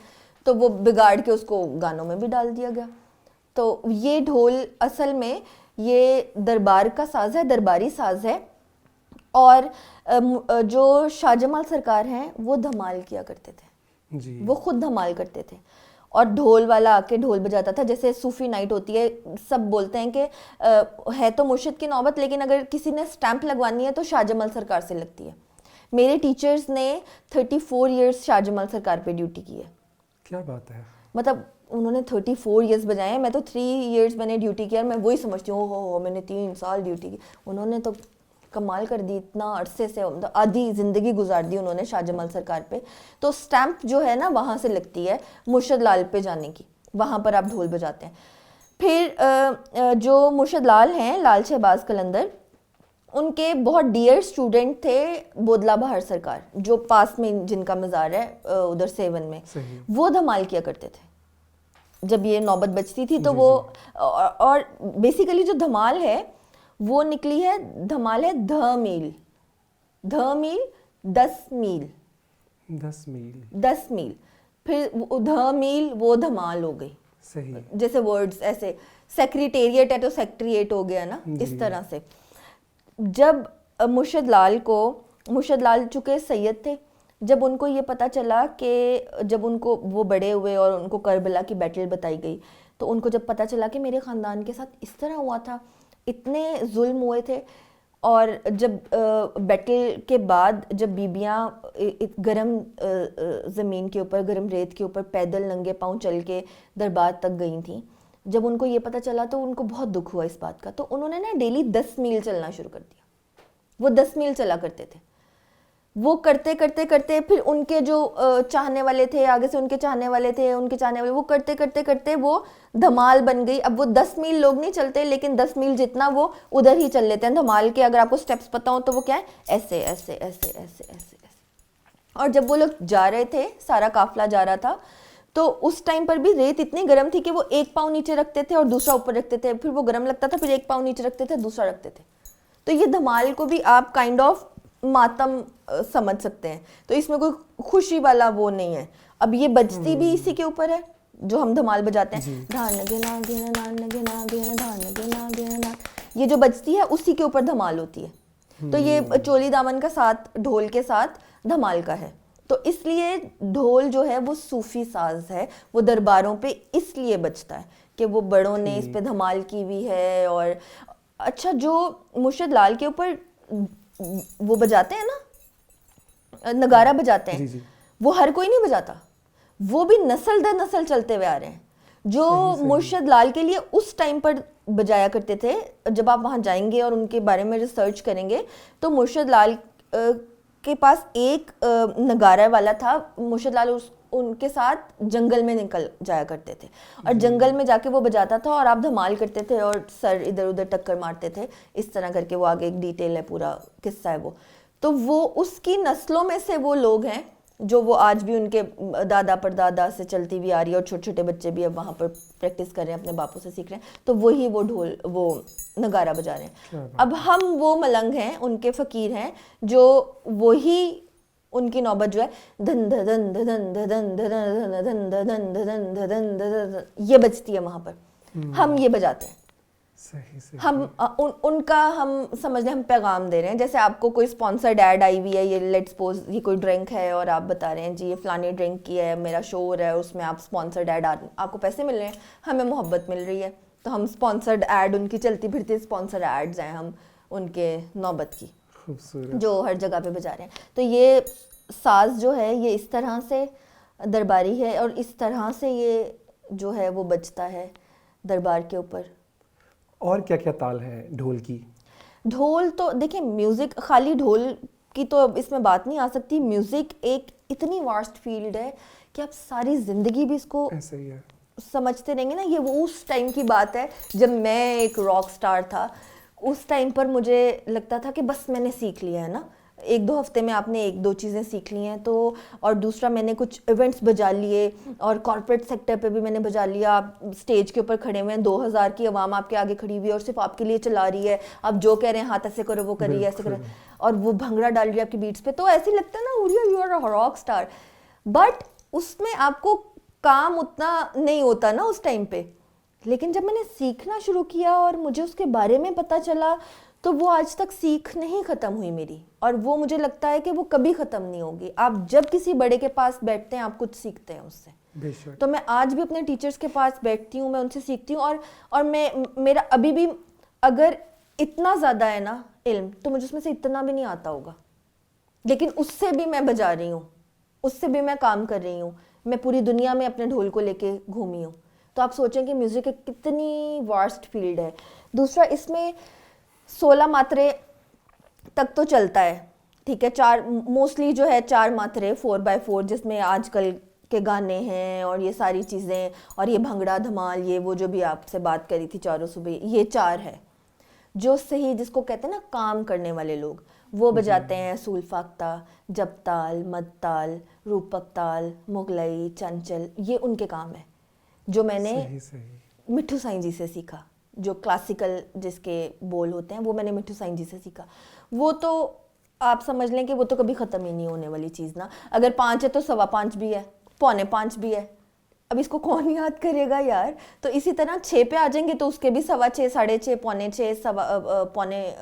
تو وہ بگاڑ کے اس کو گانوں میں بھی ڈال دیا گیا. تو یہ ڈھول اصل میں یہ دربار کا ساز ہے, درباری ساز ہے. اور جو شاہ جمال سرکار ہیں وہ دھمال کیا کرتے تھے, وہ خود دھمال کرتے تھے, اور ڈھول والا آ کے ڈھول بجاتا تھا. جیسے صوفی نائٹ ہوتی ہے, سب بولتے ہیں کہ ہے تو مرشد کی نوبت, لیکن اگر کسی نے اسٹیمپ لگوانی ہے تو شاہ جمال سرکار سے لگتی ہے. میرے ٹیچرز نے 34 ایئرس شاہ جمال سرکار پہ ڈیوٹی کی ہے. کیا بات ہے, مطلب انہوں نے 34 ایئرس بجائے ہیں, میں تو 3 ایئرس میں نے ڈیوٹی کیا, اور میں وہی سمجھتی ہوں ہو میں نے 3 سال ڈیوٹی کی. انہوں نے تو کمال کر دی, اتنا عرصے سے آدھی زندگی گزار دی انہوں نے شاہ جمال سرکار پہ. تو اسٹیمپ جو ہے نا وہاں سے لگتی ہے مرشد لال پہ جانے کی, وہاں پر آپ ڈھول بجاتے ہیں. پھر جو مرشد لال ہیں, لال شہباز قلندر, ان کے بہت ڈیئر اسٹوڈنٹ تھے بودلا بہار سرکار, جو پاس میں جن کا مزار ہے ادھر سیون میں. وہ دھمال کیا کرتے تھے جب یہ نوبت بجتی تھی. تو وہ اور بیسیکلی جو دھمال ہے وہ نکلی ہے, دھمال ہے دھ میل, 10 میل, پھر دھ میل وہ دھمال ہو گئی. جیسے ورڈز ایسے, سیکریٹریٹ ہے تو سیکٹریٹ ہو گیا نا, اس طرح سے. جب مرشد لال چکے سید تھے, جب ان کو یہ پتہ چلا کہ جب ان کو وہ بڑے ہوئے اور ان کو کربلا کی بیٹل بتائی گئی, تو ان کو جب پتہ چلا کہ میرے خاندان کے ساتھ اس طرح ہوا تھا, اتنے ظلم ہوئے تھے, اور جب بیٹل کے بعد جب بیبیاں گرم زمین کے اوپر, گرم ریت کے اوپر پیدل ننگے پاؤں چل کے دربار تک گئی تھیں, جب ان کو یہ پتہ چلا تو ان کو بہت دکھ ہوا اس بات کا. تو انہوں نے نا ڈیلی 10 میل چلنا شروع کر دیا. وہ 10 میل چلا کرتے تھے. وہ کرتے کرتے کرتے پھر ان کے جو چاہنے والے تھے, آگے سے ان کے چاہنے والے تھے, ان کے چاہنے والے, وہ کرتے کرتے کرتے وہ دھمال بن گئی. اب وہ 10 میل لوگ نہیں چلتے, لیکن 10 میل جتنا وہ ادھر ہی چل لیتے ہیں. دھمال کے اگر آپ کو سٹیپس پتہ ہوں تو وہ کیا ہے, ایسے ایسے ایسے ایسے ایسے ایسے. اور جب وہ لوگ جا رہے تھے, سارا قافلہ جا رہا تھا, تو اس ٹائم پر بھی ریت اتنی گرم تھی کہ وہ ایک پاؤں نیچے رکھتے تھے اور دوسرا اوپر رکھتے تھے. پھر وہ گرم لگتا تھا, پھر ایک پاؤں نیچے رکھتے تھے, دوسرا رکھتے تھے. تو یہ دھمال کو بھی آپ کائنڈ آف ماتم سمجھ سکتے ہیں. تو اس میں کوئی خوشی والا وہ نہیں ہے. اب یہ بجتی بھی اسی کے اوپر ہے جو ہم دھمال بجاتے ہیں, یہ جو بجتی ہے اسی کے اوپر دھمال ہوتی ہے. تو یہ چولی دامن کا ساتھ ڈھول کے ساتھ دھمال کا ہے. تو اس لیے ڈھول جو ہے وہ صوفی ساز ہے, وہ درباروں پہ اس لیے بجتا ہے کہ وہ بڑوں نے اس پہ دھمال کی ہوئی ہے. اور اچھا, جو مرشد لال کے اوپر وہ بجاتے ہیں نا, نگارہ بجاتے ہیں, وہ ہر کوئی نہیں بجاتا, وہ بھی نسل در نسل چلتے ہوئے آ رہے ہیں. جو مرشد لال کے لیے اس ٹائم پر بجایا کرتے تھے, جب آپ وہاں جائیں گے اور ان کے بارے میں ریسرچ کریں گے تو مرشد لال کے پاس ایک نگارہ والا تھا. مرشد لال ان کے ساتھ جنگل میں نکل جایا کرتے تھے, اور جنگل میں جا کے وہ بجاتا تھا اور آپ دھمال کرتے تھے اور سر ادھر ادھر ٹکر مارتے تھے. اس طرح کر کے وہ آگے ایک ڈیٹیل ہے, پورا قصہ ہے وہ. تو وہ اس کی نسلوں میں سے وہ لوگ ہیں جو وہ آج بھی ان کے دادا پردادا سے چلتی ہوئی آ رہی ہے, اور چھوٹے چھوٹے بچے بھی اب وہاں پر پریکٹس کر رہے ہیں, اپنے باپوں سے سیکھ رہے ہیں. تو وہی وہ ڈھول وہ نگارہ بجا رہے ہیں. اب ہم وہ ملنگ ہیں, ان کے فقیر ہیں, جو وہی ان کی نوبت جو ہے دھن دھن دھن دھن دھن دھن دھن یہ بجتی ہے وہاں پر, ہم یہ بجاتے ہیں. ہم ان کا ہم سمجھ لیں ہم پیغام دے رہے ہیں. جیسے آپ کو کوئی اسپانسرڈ ایڈ آئی ہوئی ہے, یہ لیٹ سپوز یہ کوئی ڈرنک ہے اور آپ بتا رہے ہیں جی یہ فلانی ڈرنک کی ہے, میرا شور ہے, اس میں آپ اسپانسرڈ ایڈ آپ کو پیسے مل رہے ہیں, ہمیں محبت مل رہی ہے, تو ہم اسپانسرڈ ایڈ, ان کی چلتی پھرتی اسپانسرڈ ایڈز ہیں ہم ان کے نوبت کی, جو ہر جگہ پہ بجا رہے ہیں. تو یہ ساز جو ہے یہ اس طرح سے درباری ہے, اور اس طرح سے یہ جو ہے وہ بجتا ہے دربار کے اوپر. اور کیا کیا تال ہے ڈھول کی؟ ڈھول تو دیکھیں میوزک خالی ڈھول کی تو اب اس میں بات نہیں آ سکتی. میوزک ایک اتنی واسٹ فیلڈ ہے کہ آپ ساری زندگی بھی اس کو ایسا ہی ہے سمجھتے رہیں گے نا. یہ وہ اس ٹائم کی بات ہے جب میں ایک راک سٹار تھا. اس ٹائم پر مجھے لگتا تھا کہ بس میں نے سیکھ لیا ہے نا, 1-2 ہفتے میں آپ نے 1-2 چیزیں سیکھ لی ہیں تو. اور دوسرا میں نے کچھ ایونٹس بجا لیے اور کارپوریٹ سیکٹر پہ بھی میں نے بجا لیا. اسٹیج کے اوپر کھڑے ہوئے ہیں, 2000 کی عوام آپ کے آگے کھڑی ہوئی ہے اور صرف آپ کے لیے چلا رہی ہے, آپ جو کہہ رہے ہیں ہاتھ ایسے کرو وہ کریے ایسے کرو, اور وہ بھنگڑا ڈال رہی ہے آپ کی بیٹس پہ. تو ایسے لگتا ہے نا Hooria you are a rock star. But اس میں آپ کو کام اتنا نہیں ہوتا نا اس ٹائم پہ. لیکن جب میں نے سیکھنا شروع کیا اور مجھے اس کے بارے میں پتہ چلا تو وہ آج تک سیکھ نہیں ختم ہوئی میری, اور وہ مجھے لگتا ہے کہ وہ کبھی ختم نہیں ہوگی. آپ جب کسی بڑے کے پاس بیٹھتے ہیں آپ کچھ سیکھتے ہیں اس سے. تو میں آج بھی اپنے ٹیچرز کے پاس بیٹھتی ہوں, میں ان سے سیکھتی ہوں. اور میرا ابھی بھی اگر اتنا زیادہ ہے نا علم تو مجھے اس میں سے اتنا بھی نہیں آتا ہوگا, لیکن اس سے بھی میں بجا رہی ہوں, اس سے بھی میں کام کر رہی ہوں. میں پوری دنیا میں اپنے ڈھول کو لے کے گھومی ہوں. تو آپ سوچیں کہ میوزک ایک کتنی واسٹ فیلڈ ہے. دوسرا اس میں 16 ماترے تک تو چلتا ہے, ٹھیک ہے, 4 موسٹلی جو ہے 4 ماترے 4x4 جس میں آج کل کے گانے ہیں اور یہ ساری چیزیں اور یہ بھنگڑا دھمال یہ وہ جو بھی آپ سے بات کری تھی چاروں صبح, یہ 4 ہے جو صحیح جس کو کہتے ہیں نا کام کرنے والے لوگ وہ بجاتے ہیں. اصول فاختہ, جب تال, مد تال, روپک تال, مغلئی, چنچل, یہ ان کے کام ہے جو میں نے مٹھو سائیں جی سے سیکھا. جو کلاسیکل جس کے بول ہوتے ہیں وہ میں نے مٹھو سائیں جی سے سیکھا. وہ تو آپ سمجھ لیں کہ وہ تو کبھی ختم ہی نہیں ہونے والی چیز نا. اگر 5 ہے تو 5.25 بھی ہے, 4.25 بھی ہے. اب اس کو کون یاد کرے گا یار. تو اسی طرح 6 پہ آ جائیں گے تو اس کے بھی 6.25, 6.5, 6.25,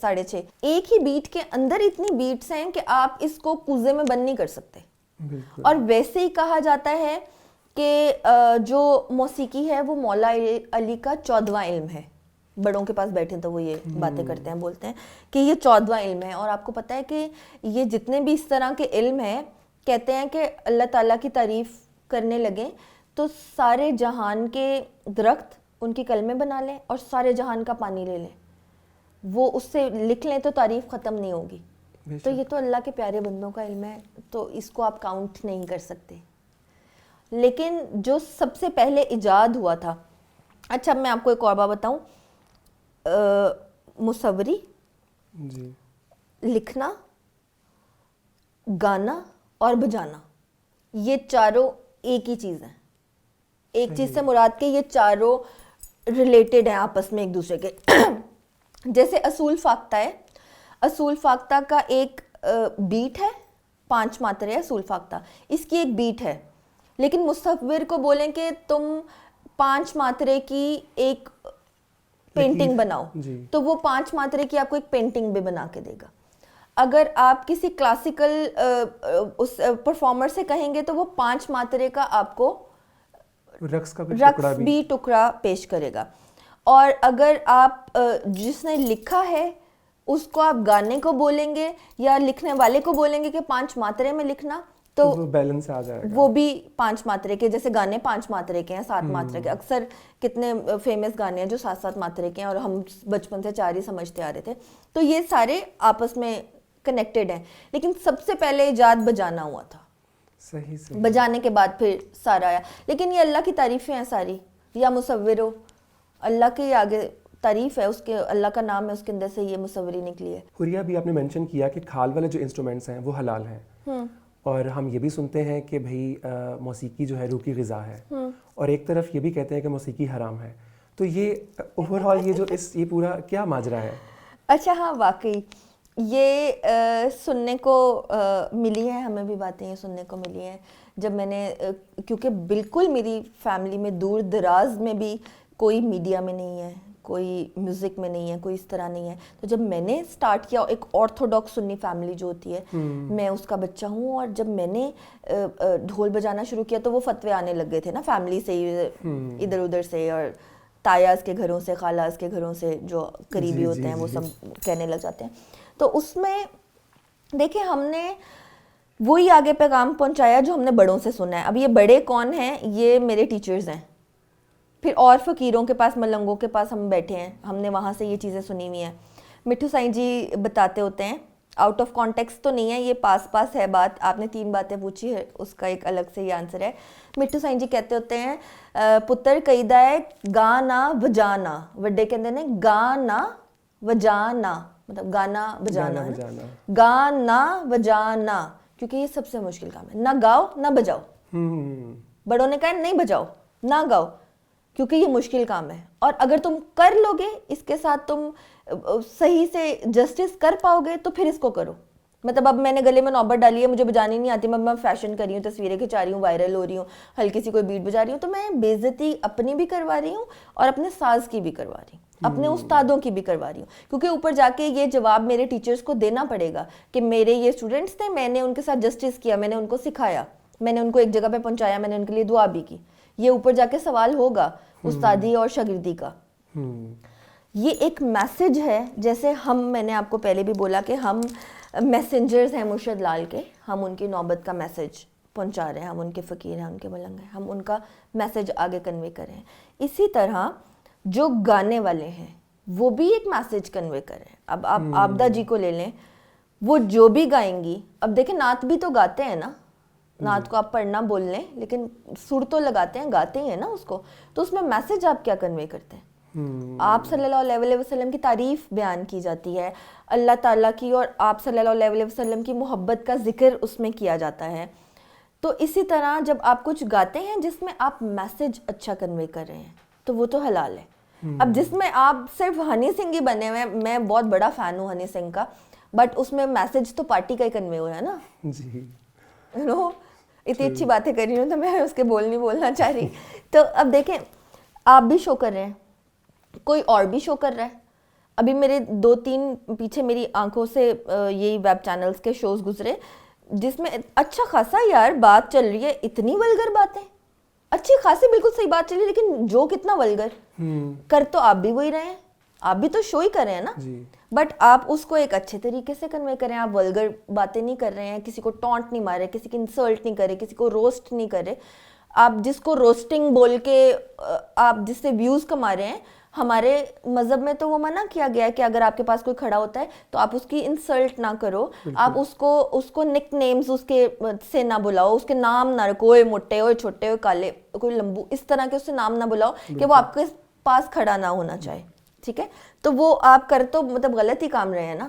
6.5. ایک ہی بیٹ کے اندر اتنی بیٹس ہیں کہ آپ اس کو کوزے میں بند نہیں کر سکتے. اور ویسے ہی کہا جاتا ہے کہ جو موسیقی ہے وہ مولا علی کا 14واں علم ہے. بڑوں کے پاس بیٹھے تو وہ یہ باتیں کرتے ہیں, بولتے ہیں کہ یہ 14واں علم ہے. اور آپ کو پتہ ہے کہ یہ جتنے بھی اس طرح کے علم ہیں کہتے ہیں کہ اللہ تعالیٰ کی تعریف کرنے لگیں تو سارے جہان کے درخت ان کی کلمیں بنا لیں اور سارے جہان کا پانی لے لیں, وہ اس سے لکھ لیں تو تعریف ختم نہیں ہوگی. تو یہ تو اللہ کے پیارے بندوں کا علم ہے, تو اس کو آپ کاؤنٹ نہیں کر سکتے. لیکن جو سب سے پہلے ایجاد ہوا تھا, اچھا میں آپ کو ایک اور بات بتاؤں, مصوری, لکھنا, گانا اور بجانا, یہ چاروں ایک ہی چیز ہیں. ایک چیز سے مراد کہ یہ چاروں ریلیٹڈ ہیں آپس میں ایک دوسرے کے. جیسے اصول فاختہ ہے, اصول فاختہ کا ایک بیٹ ہے, 5 ماترے ہے اصول فاختہ, اس کی ایک بیٹ ہے. لیکن مصور کو بولیں کہ تم 5 ماترے کی ایک پینٹنگ بناؤ تو وہ 5 ماترے کی آپ کو ایک پینٹنگ بھی بنا کے دے گا. اگر آپ کسی کلاسیکل اس پرفارمر سے کہیں گے تو وہ 5 ماترے کا آپ کو رقص بھی ٹکڑا پیش کرے گا. اور اگر آپ جس نے لکھا ہے اس کو آپ گانے کو بولیں گے یا لکھنے والے کو بولیں گے کہ 5 ماترے میں لکھنا تو وہ بیلنس آ جائے گا. وہ بھی 5 ماترے کے, جیسے گانے 5 ماترے کے ہیں, 7 ماترے کے. اکثر کتنے فیمس گانے ہیں جو 7 ماترے کے ہیں اور ہم بچپن سے 4 ہی سمجھتے آ رہے تھے. تو یہ سارے آپس میں کنیکٹڈ ہیں. لیکن سب سے پہلے ایجاد بجانا ہوا تھا, صحیح بجانے کے بعد پھر سارا آیا. لیکن یہ اللہ کی تعریفیں ہیں ساری, یا مصور ہو, اللہ کے آگے تعریف ہے, اس کے اللہ کا نام ہے, اس کے اندر سے یہ مصوری نکلی ہے. حوریہ بھی آپ نے مینشن کیا کہ کھال والے جو انسٹرومنٹس ہیں وہ حلال ہیں, اور ہم یہ بھی سنتے ہیں کہ بھئی موسیقی جو ہے روح کی غذا ہے, اور ایک طرف یہ بھی کہتے ہیں کہ موسیقی حرام ہے. تو یہ اوور آل یہ جو یہ پورا کیا ماجرا ہے؟ اچھا ہاں واقعی یہ سننے کو ملی ہے, ہمیں بھی باتیں یہ سننے کو ملی ہیں. جب میں نے, کیونکہ بالکل میری فیملی میں دور دراز میں بھی کوئی میڈیا میں نہیں ہے, کوئی میوزک میں نہیں ہے, کوئی اس طرح نہیں ہے. تو جب میں نے سٹارٹ کیا, ایک آرتھوڈاکس سنی فیملی جو ہوتی ہے, میں اس کا بچہ ہوں, اور جب میں نے ڈھول بجانا شروع کیا تو وہ فتوے آنے لگ گئے تھے نا فیملی سے, ادھر ادھر سے, اور تایاز کے گھروں سے, خالاز کے گھروں سے جو قریبی ہوتے ہیں وہ سب کہنے لگ جاتے ہیں. تو اس میں دیکھیں ہم نے وہی آگے پیغام پہنچایا جو ہم نے بڑوں سے سنا ہے. اب یہ بڑے کون ہیں؟ یہ میرے ٹیچرز ہیں, پھر اور فقیروں کے پاس, ملنگوں کے پاس ہم بیٹھے ہیں, ہم نے وہاں سے یہ چیزیں سنی ہوئی ہیں. مٹھو سائیں جی بتاتے ہوتے ہیں, آؤٹ آف کانٹیکسٹ تو نہیں ہے, یہ پاس ہے بات, آپ نے 3 باتیں پوچھی ہے, اس کا ایک الگ سے یہ آنسر ہے. مٹھو سائیں جی کہتے ہوتے ہیں پتر کہیدا ہے گانا وجانا, وڈے کہندے نے گانا وجانا, مطلب گانا بجانا ہے نا, گانا وجانا, کیونکہ یہ سب سے مشکل کام ہے. نہ گاؤ نہ بجاؤ, بڑوں نے کہا نہیں بجاؤ نہ گاؤ, کیونکہ یہ مشکل کام ہے. اور اگر تم کر لو گے, اس کے ساتھ تم صحیح سے جسٹس کر پاؤ گے, تو پھر اس کو کرو. مطلب اب میں نے گلے میں نوبت ڈالی ہے, مجھے بجانی نہیں آتی, میں فیشن کر رہی ہوں, تصویریں کھچا رہی ہوں, وائرل ہو رہی ہوں, ہلکی سی کوئی بیٹ بجا رہی ہوں, تو میں بے عزتی اپنی بھی کروا رہی ہوں اور اپنے ساز کی بھی کروا رہی ہوں, اپنے استادوں کی بھی کروا رہی ہوں. کیونکہ اوپر جا کے یہ جواب میرے ٹیچرز کو دینا پڑے گا کہ میرے یہ اسٹوڈنٹس تھے, میں نے ان کے ساتھ جسٹس کیا, میں نے ان کو سکھایا, میں نے ان کو ایک جگہ پہ پہنچایا, میں نے ان کے لیے دعا بھی کی. یہ اوپر جا کے سوال ہوگا استادی اور شاگردی کا. یہ ایک میسج ہے, جیسے میں نے آپ کو پہلے بھی بولا کہ ہم میسنجرز ہیں مرشد لال کے, ہم ان کی نوبت کا میسج پہنچا رہے ہیں, ہم ان کے فقیر ہیں, ان کے ملنگ ہیں, ہم ان کا میسج آگے کنوے کر رہے ہیں. اسی طرح جو گانے والے ہیں وہ بھی ایک میسج کنوے کر رہے ہیں. اب آپ آبدہ جی کو لے لیں, وہ جو بھی گائیں گی, اب دیکھیں نعت بھی تو گاتے ہیں نا, نعت کو آپ پڑھنا بول لیں لیکن سر تو لگاتے ہیں, گاتے ہی ہیں نا اس کو, تو اس میں میسج آپ کیا کنوے کرتے ہیں؟ آپ صلی اللہ علیہ وسلم کی تعریف بیان کی جاتی ہے, اللہ تعالیٰ کی اور آپ صلی اللہ علیہ وسلم کی محبت کا ذکر اس میں کیا جاتا ہے. تو اسی طرح جب آپ کچھ گاتے ہیں جس میں آپ میسج اچھا کنوے کر رہے ہیں تو وہ تو حلال ہے. اب جس میں آپ صرف ہنی سنگھ ہی بنے ہوئے ہیں, میں بہت بڑا فین ہوں ہنی سنگھ کا, بٹ اس میں میسج تو پارٹی کا ہی کنوے ہو رہا ہے نا. جی اتنی اچھی باتیں کر رہی ہوں تو میں اس کے بولنا چاہ رہی. تو اب دیکھیں, آپ بھی شو کر رہے ہیں, کوئی اور بھی شو کر رہا ہے. ابھی میرے 2-3 پیچھے میری آنکھوں سے یہی ویب چینلز کے شوز گزرے جس میں اچھا خاصا یار بات چل رہی ہے, اتنی ولگر باتیں, اچھی خاصی بالکل صحیح بات چل رہی ہے, لیکن جو کتنا ولگر. کر تو آپ بھی وہی رہے ہیں, آپ بھی تو شو ہی کر رہے ہیں نا, بٹ آپ اس کو ایک اچھے طریقے سے کنوے کریں. آپ ولگر باتیں نہیں کر رہے ہیں, کسی کو ٹونٹ نہیں مارے, کسی کی انسلٹ نہیں کرے, کسی کو روسٹ نہیں کرے. آپ جس کو روسٹنگ بول کے آپ جس سے ویوز کما رہے ہیں, ہمارے مذہب میں تو وہ منع کیا گیا ہے کہ اگر آپ کے پاس کوئی کھڑا ہوتا ہے تو آپ اس کی انسلٹ نہ کرو, آپ اس کو نک نیمز اس کے سے نہ بلاؤ, اس کے نام نہ رکھو, اوئے موٹے, اوئے چھوٹے, اوئے کالے, کوئی لمبو, اس طرح کے اس سے نام نہ بلاؤ کہ وہ آپ کے پاس کھڑا نہ ہونا چاہے. ٹھیک ہے, تو وہ آپ کر تو مطلب غلط ہی کام رہے ہیں نا.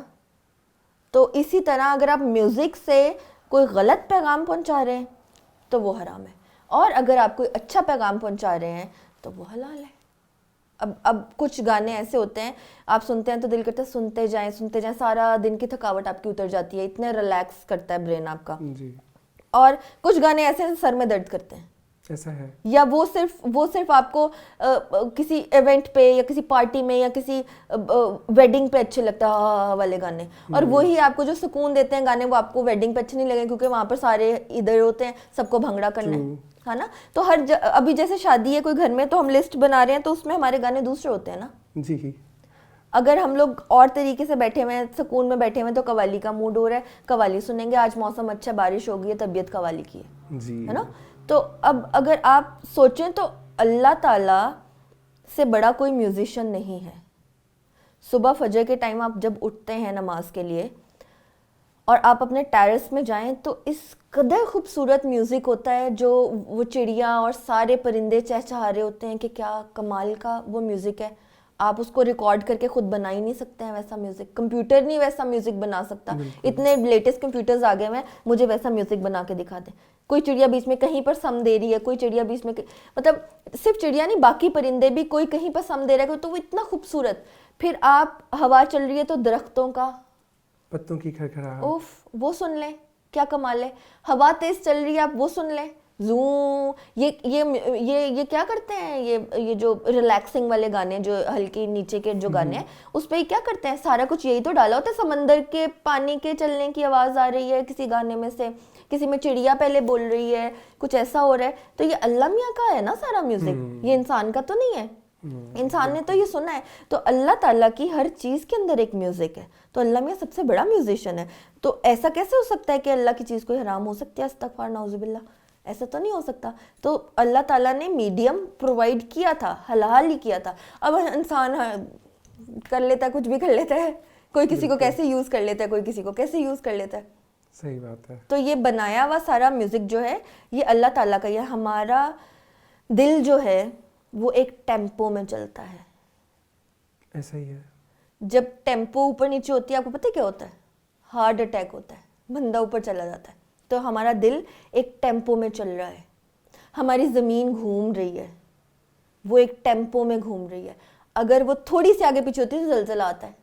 تو اسی طرح اگر آپ میوزک سے کوئی غلط پیغام پہنچا رہے ہیں تو وہ حرام ہے, اور اگر آپ کوئی اچھا پیغام پہنچا رہے ہیں تو وہ حلال ہے. اب کچھ گانے ایسے ہوتے ہیں آپ سنتے ہیں تو دل کرتا ہے سنتے جائیں, سارا دن کی تھکاوٹ آپ کی اتر جاتی ہے, اتنے ریلیکس کرتا ہے برین آپ کا. اور کچھ گانے ایسے ہیں سر میں درد کرتے ہیں, ایسا ہے, یا وہ صرف آپ کو کسی ایونٹ پہ یا کسی پارٹی میں یا کسی ویڈنگ پہ اچھے لگتا ہے والے گانے, اور وہی آپ کو جو سکون دیتے ہیں گانے وہ آپ کو ویڈنگ پہ اچھے نہیں لگے کیونکہ وہاں پر سارے ادھر ہوتے ہیں, سب کو بھنگڑا کرنا ہے نا. تو ابھی جیسے شادی ہے کوئی گھر میں تو ہم لسٹ بنا رہے ہیں تو اس میں ہمارے گانے دوسرے ہوتے ہیں نا. جی, اگر ہم لوگ اور طریقے سے بیٹھے ہوئے ہیں, سکون میں بیٹھے ہوئے ہیں, تو قوالی کا موڈ ہو رہا ہے, قوالی سنیں گے, آج موسم اچھا, بارش ہو گئی ہے, طبیعت قوالی کی ہے نا. تو اب اگر آپ سوچیں تو اللہ تعالیٰ سے بڑا کوئی میوزیشین نہیں ہے. صبح فجر کے ٹائم آپ جب اٹھتے ہیں نماز کے لیے اور آپ اپنے ٹیرس میں جائیں تو اس قدر خوبصورت میوزک ہوتا ہے, جو وہ چڑیا اور سارے پرندے چہچہا رہے ہوتے ہیں کہ کیا کمال کا وہ میوزک ہے. آپ اس کو ریکارڈ کر کے خود بنا ہی نہیں سکتے ہیں ویسا میوزک, کمپیوٹر نہیں ویسا میوزک بنا سکتا. اتنے لیٹسٹ کمپیوٹرز آ گئے ہیں, مجھے ویسا میوزک بنا کے دکھا دیں. کوئی چڑیا بیچ میں کہیں پر سم دے رہی ہے, کوئی چڑیا بیچ میں, مطلب صرف چڑیا نہیں باقی پرندے بھی کوئی کہیں پر سم دے رہا ہے, تو وہ اتنا خوبصورت. پھر آپ ہوا چل رہی ہے تو درختوں کا پتوں کی کھڑکھڑاہٹ, اوف وہ سن لیں, کیا کمال ہے. ہوا تیز چل رہی ہے آپ وہ سن لیں, زوں. یہ کیا کرتے ہیں, یہ جو ریلیکسنگ والے گانے, جو ہلکی نیچے کے جو گانے ہیں, اس پہ کیا کرتے ہیں, سارا کچھ یہی تو ڈالا ہوتا ہے. سمندر کے پانی کے چلنے کی آواز آ رہی ہے کسی گانے میں سے, کسی میں چڑیا پہلے بول رہی ہے, کچھ ایسا ہو رہا ہے. تو یہ اللہ میاں کا ہے نا سارا میوزک, یہ انسان کا تو نہیں ہے. انسان نے تو یہ سنا ہے. تو اللہ تعالیٰ کی ہر چیز کے اندر ایک میوزک ہے, تو اللہ میاں سب سے بڑا میوزیشین ہے. تو ایسا کیسے ہو سکتا ہے کہ اللہ کی چیز کوئی حرام ہو سکتی ہے؟ استغفار نعوذ باللہ, ایسا تو نہیں ہو سکتا. تو اللہ تعالیٰ نے میڈیم پرووائڈ کیا تھا, حلال ہی کیا تھا. اب انسان کر لیتا ہے, کچھ بھی کر لیتا ہے, کوئی کسی کو کیسے یوز کر لیتا ہے, کوئی کسی کو کیسے یوز کر لیتا ہے. صحیح بات ہے. تو یہ بنایا ہوا سارا میوزک جو ہے یہ اللہ تعالیٰ کا. یہ ہمارا دل جو ہے وہ ایک ٹیمپو میں چلتا ہے. ایسا ہی ہے. جب ٹیمپو اوپر نیچے ہوتی ہے آپ کو پتہ کیا ہوتا ہے؟ ہارٹ اٹیک ہوتا ہے, بندہ اوپر چلا جاتا ہے. تو ہمارا دل ایک ٹیمپو میں چل رہا ہے. ہماری زمین گھوم رہی ہے, وہ ایک ٹیمپو میں گھوم رہی ہے. اگر وہ تھوڑی سی آگے پیچھے ہوتی ہے تو زلزلہ آتا ہے.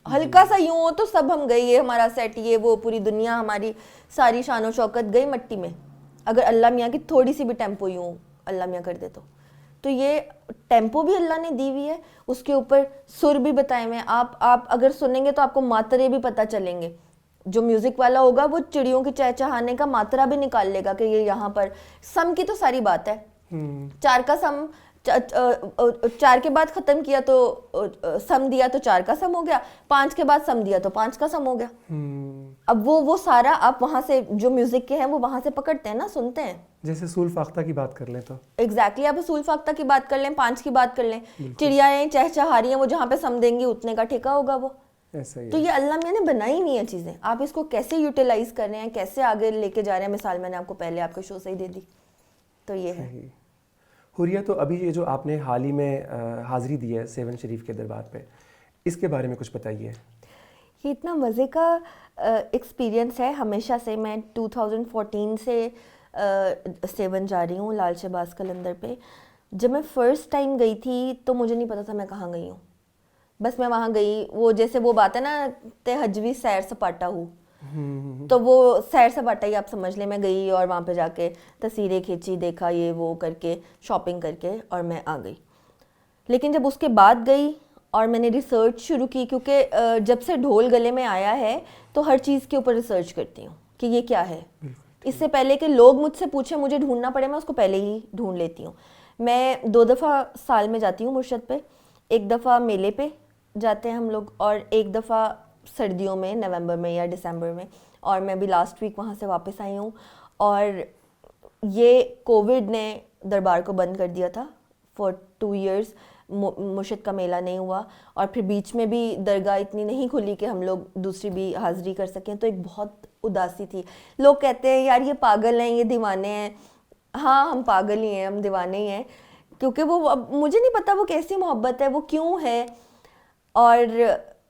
ہلکا سا یوں ہو تو سب ہم گئے, یہ ہمارا سیٹ, یہ وہ, پوری دنیا ہماری ساری شان و شوکت گئی مٹی میں. اگر اللہ میاں کی تھوڑی سی بھی ٹیمپو یوں اللہ میاں کر دے تو یہ ٹیمپو بھی اللہ نے دی ہوئی ہے. اس کے اوپر سر بھی بتائے ہوئے ہیں. آپ اگر سنیں گے تو آپ کو ماترے بھی پتہ چلیں گے. جو میوزک والا ہوگا وہ چڑیوں کی چہچہانے کا ماترا بھی نکال لے گا کہ یہ یہاں پر. سم کی تو ساری بات ہے, 4 کا سم, 4 کے بعد ختم کیا تو سم دیا تو 4 کا سم ہو گیا, 5 کے بعد سم دیا تو 5 کا سم ہو گیا. اب وہ سارا آپ وہاں سے جو میوزک کے ہیں وہ وہاں سے پکڑتے ہیں نا, سنتے ہیں. جیسے اصول فاختہ کی بات کر لیں تو ایگزیکٹلی آپ اصول فاختہ کی بات کر لیں, 5 کی بات کر لیں, چڑیاں چہچہا رہی ہیں, وہ جہاں پہ سم دیں گی اتنے کا ٹھیکہ ہوگا وہ. تو یہ اللہ میاں نے بنائی نہیں ہے چیزیں, آپ اس کو کیسے یوٹیلائز کر رہے ہیں, کیسے آگے لے کے جا رہے ہیں. مثال میں نے آپ کو پہلے آپ کے شو سے ہی دے دی. تو یہ ہے. حوریہ, تو ابھی یہ جو آپ نے حال ہی میں حاضری دی ہے 7 شریف کے دربار پہ, اس کے بارے میں کچھ بتائیے. یہ اتنا مزے کا ایکسپیرینس ہے. ہمیشہ سے میں 2014 سے 7 جا رہی ہوں لال شہباز قلندر پہ. جب میں فرسٹ ٹائم گئی تھی تو مجھے نہیں پتا تھا میں کہاں گئی ہوں. بس میں وہاں گئی, وہ جیسے وہ بات ہے نا تہجوی سیر سپاٹا ہوں, تو وہ سیر سپاٹا ہی آپ سمجھ لیں. میں گئی اور وہاں پہ جا کے تصویریں کھینچی, دیکھا, یہ وہ کر کے شاپنگ کر کے, اور میں آ گئی. لیکن جب اس کے بعد گئی اور میں نے ریسرچ شروع کی, کیونکہ جب سے ڈھول گلے میں آیا ہے تو ہر چیز کے اوپر ریسرچ کرتی ہوں کہ یہ کیا ہے. اس سے پہلے کہ لوگ مجھ سے پوچھیں, مجھے ڈھونڈنا پڑے, میں اس کو پہلے ہی ڈھونڈ لیتی ہوں. میں 2 دفعہ سال میں جاتی ہوں مرشد پہ. ایک دفعہ میلے پہ جاتے ہیں ہم لوگ, اور ایک دفعہ سردیوں میں نومبر میں یا دسمبر میں, اور میں بھی لاسٹ ویک وہاں سے واپس آئی ہوں. اور یہ کووڈ نے دربار کو بند کر دیا تھا فار 2 ایئرس. مرشد کا میلہ نہیں ہوا, اور پھر بیچ میں بھی درگاہ اتنی نہیں کھلی کہ ہم لوگ دوسری بھی حاضری کر سکیں. تو ایک بہت اداسی تھی. لوگ کہتے ہیں یار یہ پاگل ہیں, یہ دیوانے ہیں. ہاں ہم پاگل ہی ہیں, ہم دیوانے ہی ہیں, کیونکہ وہ مجھے نہیں پتا وہ کیسی محبت ہے, وہ کیوں ہے, اور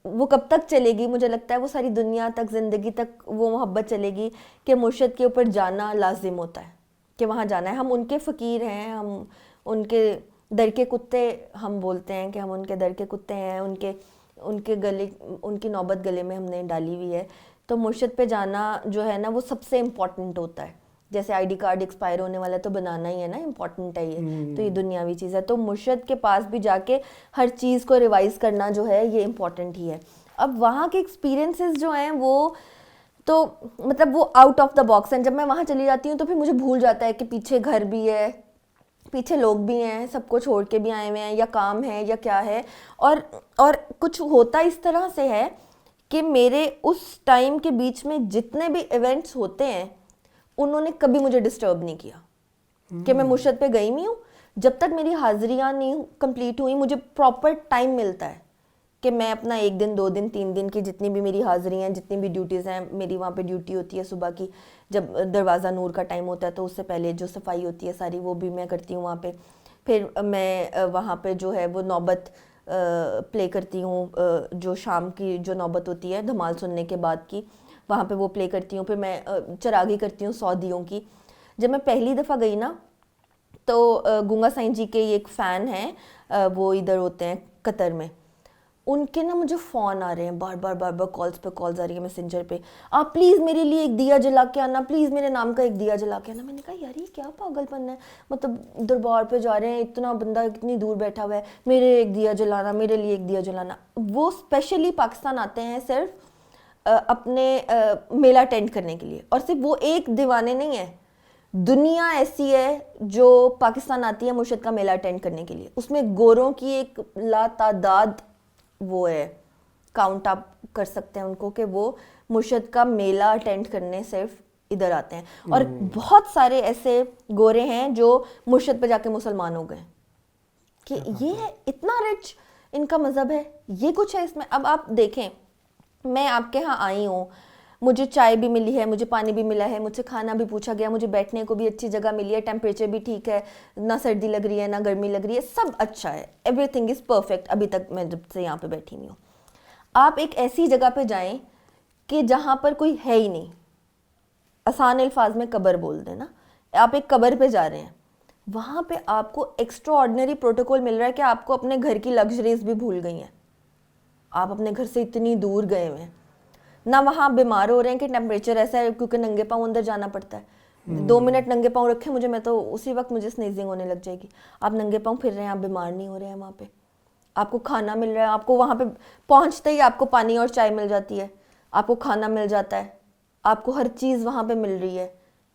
وہ کب تک چلے گی. مجھے لگتا ہے وہ ساری دنیا تک, زندگی تک وہ محبت چلے گی کہ مرشد کے اوپر جانا لازم ہوتا ہے, کہ وہاں جانا ہے. ہم ان کے فقیر ہیں, ہم ان کے در کے کتے, ہم بولتے ہیں کہ ہم ان کے در کے کتے ہیں. ان کے گلے, ان کی نوبت گلے میں ہم نے ڈالی ہوئی ہے. تو مرشد پہ جانا جو ہے نا وہ سب سے امپورٹنٹ ہوتا ہے. جیسے آئی ڈی کارڈ ایکسپائر ہونے والا تو بنانا ہی ہے نا, امپورٹنٹ ہے یہ. تو یہ دنیاوی چیز ہے. تو مرشد کے پاس بھی جا کے ہر چیز کو ریوائز کرنا جو ہے یہ امپورٹنٹ ہی ہے. اب وہاں کے ایکسپیرینسز جو ہیں وہ تو مطلب وہ آؤٹ آف دا باکس ہیں. جب میں وہاں چلی جاتی ہوں تو پھر مجھے بھول جاتا ہے کہ پیچھے گھر بھی ہے, پیچھے لوگ بھی ہیں, سب کو چھوڑ کے بھی آئے ہوئے ہیں, یا کام ہے یا کیا ہے. اور کچھ ہوتا اس طرح سے ہے کہ میرے اس ٹائم کے بیچ میں جتنے بھی ایونٹس ہوتے ہیں انہوں نے کبھی مجھے ڈسٹرب نہیں کیا کہ میں مرشد پہ گئی نہیں ہوں. جب تک میری حاضریاں نہیں کمپلیٹ ہوئی, مجھے پراپر ٹائم ملتا ہے کہ میں اپنا 1 دن 2 دن 3 دن کی جتنی بھی میری حاضری ہیں, جتنی بھی ڈیوٹیز ہیں, میری وہاں پہ ڈیوٹی ہوتی ہے صبح کی, جب دروازہ نور کا ٹائم ہوتا ہے تو اس سے پہلے جو صفائی ہوتی ہے ساری وہ بھی میں کرتی ہوں وہاں پہ. پھر میں وہاں پہ جو ہے وہ نوبت پلے کرتی ہوں, جو شام کی جو نوبت ہوتی ہے دھمال سننے کے بعد کی, وہاں پہ وہ پلے کرتی ہوں. پھر میں چراغی کرتی ہوں 100 دیوں کی. جب میں پہلی دفعہ گئی نا تو گونگا سائیں جی کے ایک فین ہیں, وہ ادھر ہوتے ہیں قطر میں, ان کے نا مجھے فون آ رہے ہیں بار بار کالز پہ کالز آ رہی ہے میسنجر پہ, آپ پلیز میرے لیے ایک دیا جلا کے آنا, پلیز میرے نام کا ایک دیا جلا کے آنا. میں نے کہا یار یہ کیا پاگل پن ہے, مطلب دربار پہ جا رہے ہیں, اتنا بندہ اتنی دور بیٹھا ہوا ہے, میرے ایک دیا جلانا, میرے لیے ایک دیا جلانا. وہ اسپیشلی پاکستان آتے ہیں صرف اپنے میلہ اٹینڈ کرنے کے لیے, اور صرف وہ ایک دیوانے نہیں ہیں, دنیا ایسی ہے جو پاکستان آتی ہے مرشد کا میلہ اٹینڈ کرنے کے لیے. اس میں گوروں کی ایک لاتعداد وہ ہے, کاؤنٹ آپ کر سکتے ہیں ان کو, کہ وہ مرشد کا میلہ اٹینڈ کرنے صرف ادھر آتے ہیں. اور بہت سارے ایسے گورے ہیں جو مرشد پہ جا کے مسلمان ہو گئے کہ یہ اتنا رچ ان کا مذہب ہے, یہ کچھ ہے اس میں. اب آپ دیکھیں, میں آپ کے ہاں آئی ہوں, مجھے چائے بھی ملی ہے, مجھے پانی بھی ملا ہے, مجھ سے کھانا بھی پوچھا گیا, مجھے بیٹھنے کو بھی اچھی جگہ ملی ہے, ٹیمپریچر بھی ٹھیک ہے, نہ سردی لگ رہی ہے نہ گرمی لگ رہی ہے, سب اچھا ہے, ایوری تھنگ از پرفیکٹ. ابھی تک میں جب سے یہاں پہ بیٹھی نہیں ہوں. آپ ایک ایسی جگہ پہ جائیں کہ جہاں پر کوئی ہے ہی نہیں, آسان الفاظ میں قبر بول دیں نا, آپ ایک قبر پہ جا رہے ہیں, وہاں پہ آپ کو ایکسٹرا آرڈنری پروٹوکول مل رہا ہے کہ آپ کو اپنے گھر کی لگژریز بھی بھول گئی ہیں. آپ اپنے گھر سے اتنی دور گئے ہوئے ہیں, نہ وہاں بیمار ہو رہے ہیں کہ ٹیمپریچر ایسا ہے کیونکہ ننگے پاؤں اندر جانا پڑتا ہے. 2 منٹ ننگے پاؤں رکھیں مجھے, میں تو اسی وقت مجھے سنیزنگ ہونے لگ جائے گی. آپ ننگے پاؤں پھر رہے ہیں, آپ بیمار نہیں ہو رہے ہیں. وہاں پہ آپ کو کھانا مل رہا ہے, آپ کو وہاں پہ پہنچتے ہی آپ کو پانی اور چائے مل جاتی ہے, آپ کو کھانا مل جاتا ہے, آپ کو ہر چیز وہاں پہ مل رہی ہے.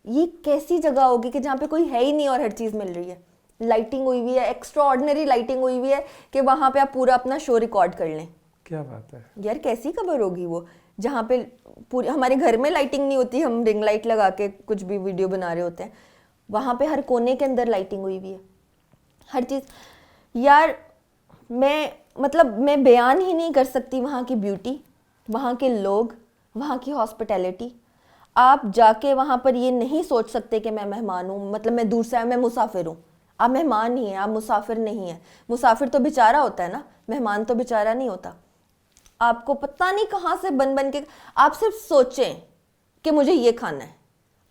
یہ کیسی جگہ ہوگی کہ جہاں پہ کوئی ہے ہی نہیں اور ہر چیز مل رہی ہے. لائٹنگ ہوئی ہوئی ہے, ایکسٹرا آرڈنری لائٹنگ ہوئی ہوئی ہے کہ وہاں پہ آپ پورا اپنا شو ریکارڈ کر لیں. کیا بات ہے یار, کیسی خبر ہوگی وہ, جہاں پہ پورے ہمارے گھر میں لائٹنگ نہیں ہوتی, ہم رنگ لائٹ لگا کے کچھ بھی ویڈیو بنا رہے ہوتے ہیں, وہاں پہ ہر کونے کے اندر لائٹنگ ہوئی ہوئی ہے, ہر چیز. یار میں بیان ہی نہیں کر سکتی وہاں کی بیوٹی, وہاں کے لوگ, وہاں کی ہاسپٹیلٹی. آپ جا کے وہاں پر یہ نہیں سوچ سکتے کہ میں مہمان ہوں, مطلب میں دور سے آیا, میں مسافر ہوں. آپ مہمان ہی ہیں, آپ مسافر نہیں ہیں. مسافر تو بیچارہ ہوتا ہے نا, مہمان تو بیچارہ نہیں ہوتا. آپ کو پتہ نہیں کہاں سے بن کے, آپ صرف سوچیں کہ مجھے یہ کھانا ہے,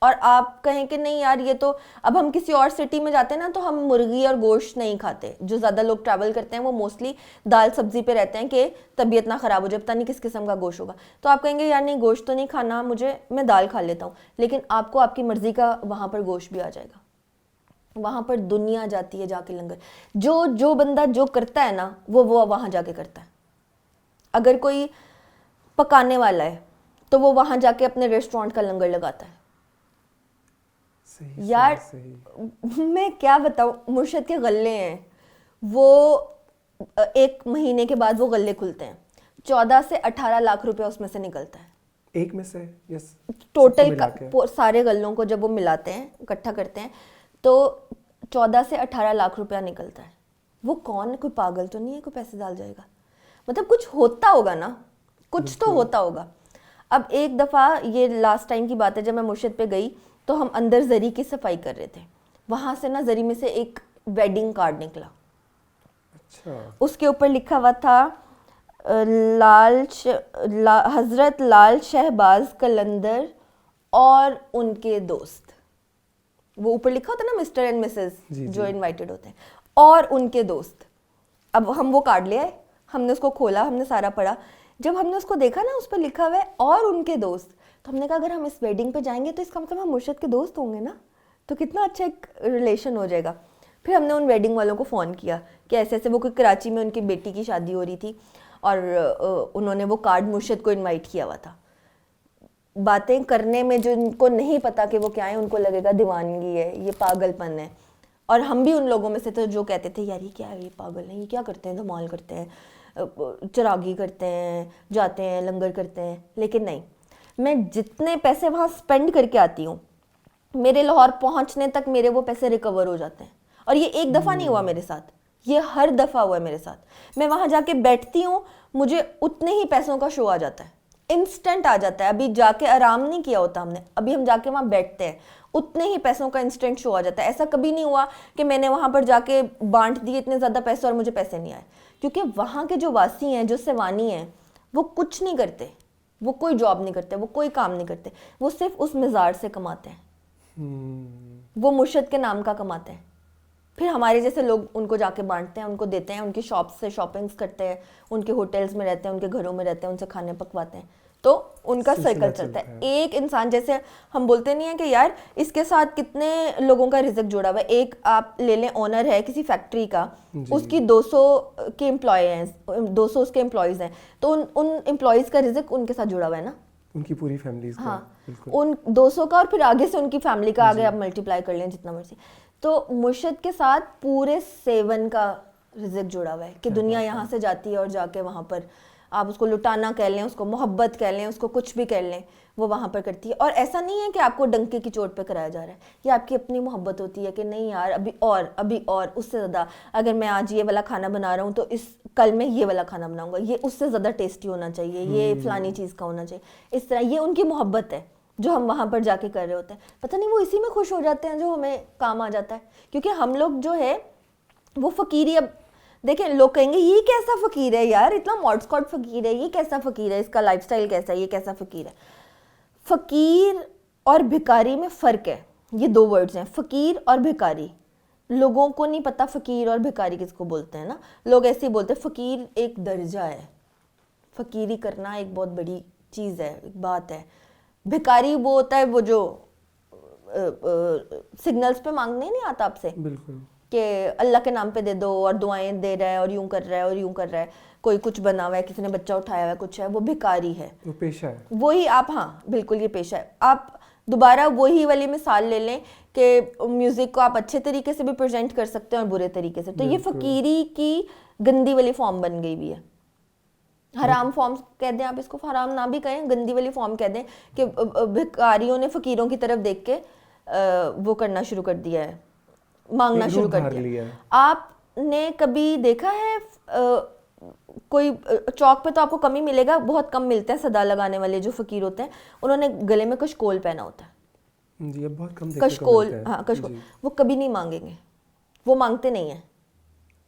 اور آپ کہیں کہ نہیں یار یہ تو, اب ہم کسی اور سٹی میں جاتے ہیں نا تو ہم مرغی اور گوشت نہیں کھاتے. جو زیادہ لوگ ٹریول کرتے ہیں وہ موسٹلی دال سبزی پہ رہتے ہیں کہ طبیعت نہ خراب ہو جائے, پتہ نہیں کس قسم کا گوشت ہوگا. تو آپ کہیں گے یار نہیں گوشت تو نہیں کھانا مجھے, میں دال کھا لیتا ہوں. لیکن آپ کو آپ کی مرضی کا وہاں پر گوشت بھی آ جائے گا. وہاں پر دنیا جاتی ہے جا کے لنگر. جو بندہ جو کرتا ہے نا وہ وہاں جا کے کرتا ہے. اگر کوئی پکانے والا ہے تو وہ وہاں جا کے اپنے ریسٹورانٹ کا لنگر لگاتا ہے. یار میں کیا بتاؤں, مرشد کے غلے ہیں وہ 1 مہینے کے بعد وہ غلے کھلتے ہیں, 14 سے 18 لاکھ روپے اس میں سے نکلتا ہے. ایک میں سے یس ٹوٹل سارے غلوں کو جب وہ ملاتے ہیں, اکٹھا کرتے ہیں, تو 14 سے 18 لاکھ روپیہ نکلتا ہے. وہ کون, کوئی پاگل تو نہیں ہے کوئی پیسے ڈال جائے گا, مطلب کچھ ہوتا ہوگا نا, کچھ تو ہوتا ہوگا. اب ایک دفعہ, یہ لاسٹ ٹائم کی بات ہے, جب میں مرشد پہ گئی تو ہم اندر زری کی صفائی کر رہے تھے. وہاں سے نا زری میں سے ایک ویڈنگ کارڈ نکلا. اس کے اوپر لکھا ہوا تھا حضرت لال شہباز قلندر اور ان کے دوست. وہ اوپر لکھا ہوتا ہے نا مسٹر اینڈ مسز جو انوائٹڈ ہوتے ہیں, اور ان کے دوست. اب ہم وہ کارڈ لے آئے, ہم نے اس کو کھولا, ہم نے سارا پڑھا. جب ہم نے اس کو دیکھا نا اس پہ لکھا ہوا ہے اور ان کے دوست, تو ہم نے کہا اگر ہم اس ویڈنگ پہ جائیں گے تو اس کا مطلب ہم مرشد کے دوست ہوں گے نا, تو کتنا اچھا ایک ریلیشن ہو جائے گا. پھر ہم نے ان ویڈنگ والوں کو فون کیا کہ ایسے ایسے, وہ کوئی کراچی میں ان کی بیٹی کی شادی ہو رہی تھی اور انہوں نے وہ کارڈ مرشد کو انوائٹ کیا ہوا تھا. باتیں کرنے میں جو ان کو نہیں پتا کہ وہ کیا ہے, ان کو لگے گا دیوانگی ہے, یہ پاگل پن ہے. اور ہم بھی ان لوگوں میں سے تھے جو کہتے تھے یار یہ کیا ہے, یہ پاگل ہیں, یہ کیا کرتے ہیں, دھمال کرتے ہیں, چراغی کرتے ہیں, جاتے ہیں لنگر کرتے ہیں. لیکن نہیں, میں جتنے پیسے وہاں سپینڈ کر کے آتی ہوں, میرے لاہور پہنچنے تک میرے وہ پیسے ریکور ہو جاتے ہیں. اور یہ ایک دفعہ نہیں ہوا میرے ساتھ, یہ ہر دفعہ ہوا ہے میرے ساتھ. میں وہاں جا کے بیٹھتی ہوں, مجھے اتنے ہی پیسوں کا شو آ جاتا ہے, انسٹنٹ آ جاتا ہے. ابھی جا کے آرام نہیں کیا ہوتا ہم نے, ابھی ہم جا کے وہاں بیٹھتے ہیں, اتنے ہی پیسوں کا انسٹنٹ شو آ جاتا ہے. ایسا کبھی نہیں ہوا کہ میں نے وہاں پر جا کے بانٹ دیے اتنے زیادہ پیسے اور مجھے پیسے نہیں آئے. کیونکہ وہاں کے جو واسی ہیں, جو سیوانی ہیں, وہ کچھ نہیں کرتے, وہ کوئی جاب نہیں کرتے, وہ کوئی کام نہیں کرتے, وہ صرف اس مزار سے کماتے ہیں, وہ مرشد کے نام کا کماتے ہیں. پھر ہمارے جیسے لوگ ان کو جا کے بانٹتے ہیں, ان کو دیتے ہیں, ان کی شاپ سے شاپنگز کرتے ہیں, ان کے ہوٹلز میں رہتے ہیں, ان کے گھروں میں رہتے ہیں, ان سے کھانے پکواتے ہیں. تو ان کا سرکل چلتا ہے. ایک انسان, جیسے ہم بولتے نہیں ہیں کہ یار اس کے ساتھ کتنے لوگوں کا رزق جڑا ہوا ہے. ایک آپ لے لیں اونر ہے کسی فیکٹری کا, اس کی 200 کے امپلائی ہیں, 200 اس کے امپلائیز ہیں, تو ان امپلائیز کا رزق ان کے ساتھ جڑا ہوا ہے نا, ان کی پوری فیملیز کا. ہاں, ان 200 کا, اور پھر آگے سے ان کی فیملی کا, آگے آپ ملٹیپلائی کر لیں جتنا مرضی. تو مرشد کے ساتھ پورے 7 کا رزق جڑا ہوا ہے کہ دنیا یہاں سے جاتی ہے اور جا کے وہاں پر آپ اس کو لٹانا کہہ لیں, اس کو محبت کہہ لیں, اس کو کچھ بھی کہہ لیں, وہ وہاں پر کرتی ہے. اور ایسا نہیں ہے کہ آپ کو ڈنکے کی چوٹ پہ کرایا جا رہا ہے, یہ آپ کی اپنی محبت ہوتی ہے کہ نہیں یار ابھی اور اس سے زیادہ, اگر میں آج یہ والا کھانا بنا رہا ہوں تو کل میں یہ والا کھانا بناؤں گا, یہ اس سے زیادہ ٹیسٹی ہونا چاہیے, یہ فلانی چیز کا ہونا چاہیے. اس طرح یہ ان کی محبت ہے جو ہم وہاں پر جا کے کر رہے ہوتے ہیں. پتہ نہیں وہ اسی میں خوش ہو جاتے ہیں جو ہمیں کام آ جاتا ہے. کیونکہ ہم لوگ جو ہے وہ فقیری, اب دیکھیں لوگ کہیں گے یہ کیسا فقیر ہے یار, اتنا ماڈ اسکاٹ فقیر ہے, یہ کیسا فقیر ہے, اس کا لائف سٹائل کیسا ہے, یہ کیسا فقیر ہے. فقیر اور بھکاری میں فرق ہے, یہ دو ورڈز ہیں, فقیر اور بھکاری. لوگوں کو نہیں پتہ فقیر اور بھکاری کس کو بولتے ہیں نا, لوگ ایسے ہی بولتے ہیں. فقیر ایک درجہ ہے, فقیری کرنا ایک بہت بڑی چیز ہے, ایک بات ہے. بھکاری وہ ہوتا ہے وہ جو سگنلز پہ مانگنے نہیں آتا آپ سے, بالکل, کہ اللہ کے نام پہ دے دو اور دعائیں دے رہا ہے اور یوں کر رہا ہے اور یوں کر رہا ہے, کوئی کچھ بنا ہوا ہے, کسی نے بچہ اٹھایا ہوا ہے, کچھ ہے, وہ بھکاری ہے, وہ پیشہ ہے. وہی آپ, ہاں بالکل یہ پیشہ ہے. آپ دوبارہ وہی والی مثال لے لیں کہ میوزک کو آپ اچھے طریقے سے بھی پریزنٹ کر سکتے ہیں اور برے طریقے سے, تو یہ فقیری کی گندی والی فارم بن گئی ہوئی ہے. حرام فارم کہہ دیں آپ اس کو, حرام نہ بھی کہیں, گندی والی فارم کہہ دیں کہ بھکاریوں نے فقیروں کی طرف دیکھ کے وہ کرنا شروع کر دیا ہے, مانگنا شروع کر دیا. آپ نے کبھی دیکھا ہے کوئی چوک پہ, تو آپ کو کم ہی ملے گا, بہت کم ملتے ہیں صدا لگانے والے جو فقیر ہوتے ہیں, انہوں نے گلے میں کشکول پہنا ہوتا ہے. جی, اب بہت کم کشکول, ہاں کشکول, وہ کبھی نہیں مانگیں گے, وہ مانگتے نہیں ہیں,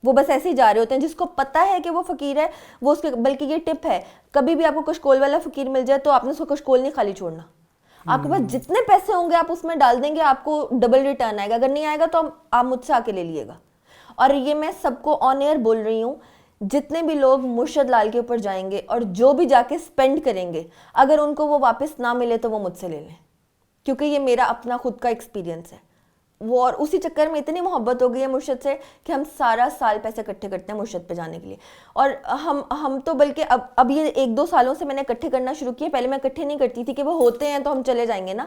وہ بس ایسے ہی جا رہے ہوتے ہیں. جس کو پتہ ہے کہ وہ فقیر ہے وہ اس کے, بلکہ یہ ٹپ ہے, کبھی بھی آپ کو کشکول والا فقیر مل جائے تو آپ نے اس کو کشکول نہیں خالی چھوڑنا. آپ کے پاس جتنے پیسے ہوں گے آپ اس میں ڈال دیں گے, آپ کو ڈبل ریٹرن آئے گا. اگر نہیں آئے گا تو آپ مجھ سے آ کے لے لیے گا. اور یہ میں سب کو آن ایئر بول رہی ہوں, جتنے بھی لوگ مرشد لال کے اوپر جائیں گے اور جو بھی جا کے سپینڈ کریں گے, اگر ان کو وہ واپس نہ ملے تو وہ مجھ سے لے لیں, کیونکہ یہ میرا اپنا خود کا ایکسپیرینس ہے. وہ اور اسی چکر میں اتنی محبت ہو گئی ہے مرشد سے کہ ہم سارا سال پیسے اکٹھے کرتے ہیں مرشد پہ جانے کے لیے. اور ہم تو بلکہ اب یہ 1-2 سالوں سے میں نے اکٹھے کرنا شروع کیا. پہلے میں اکٹھے نہیں کرتی تھی کہ وہ ہوتے ہیں تو ہم چلے جائیں گے نا.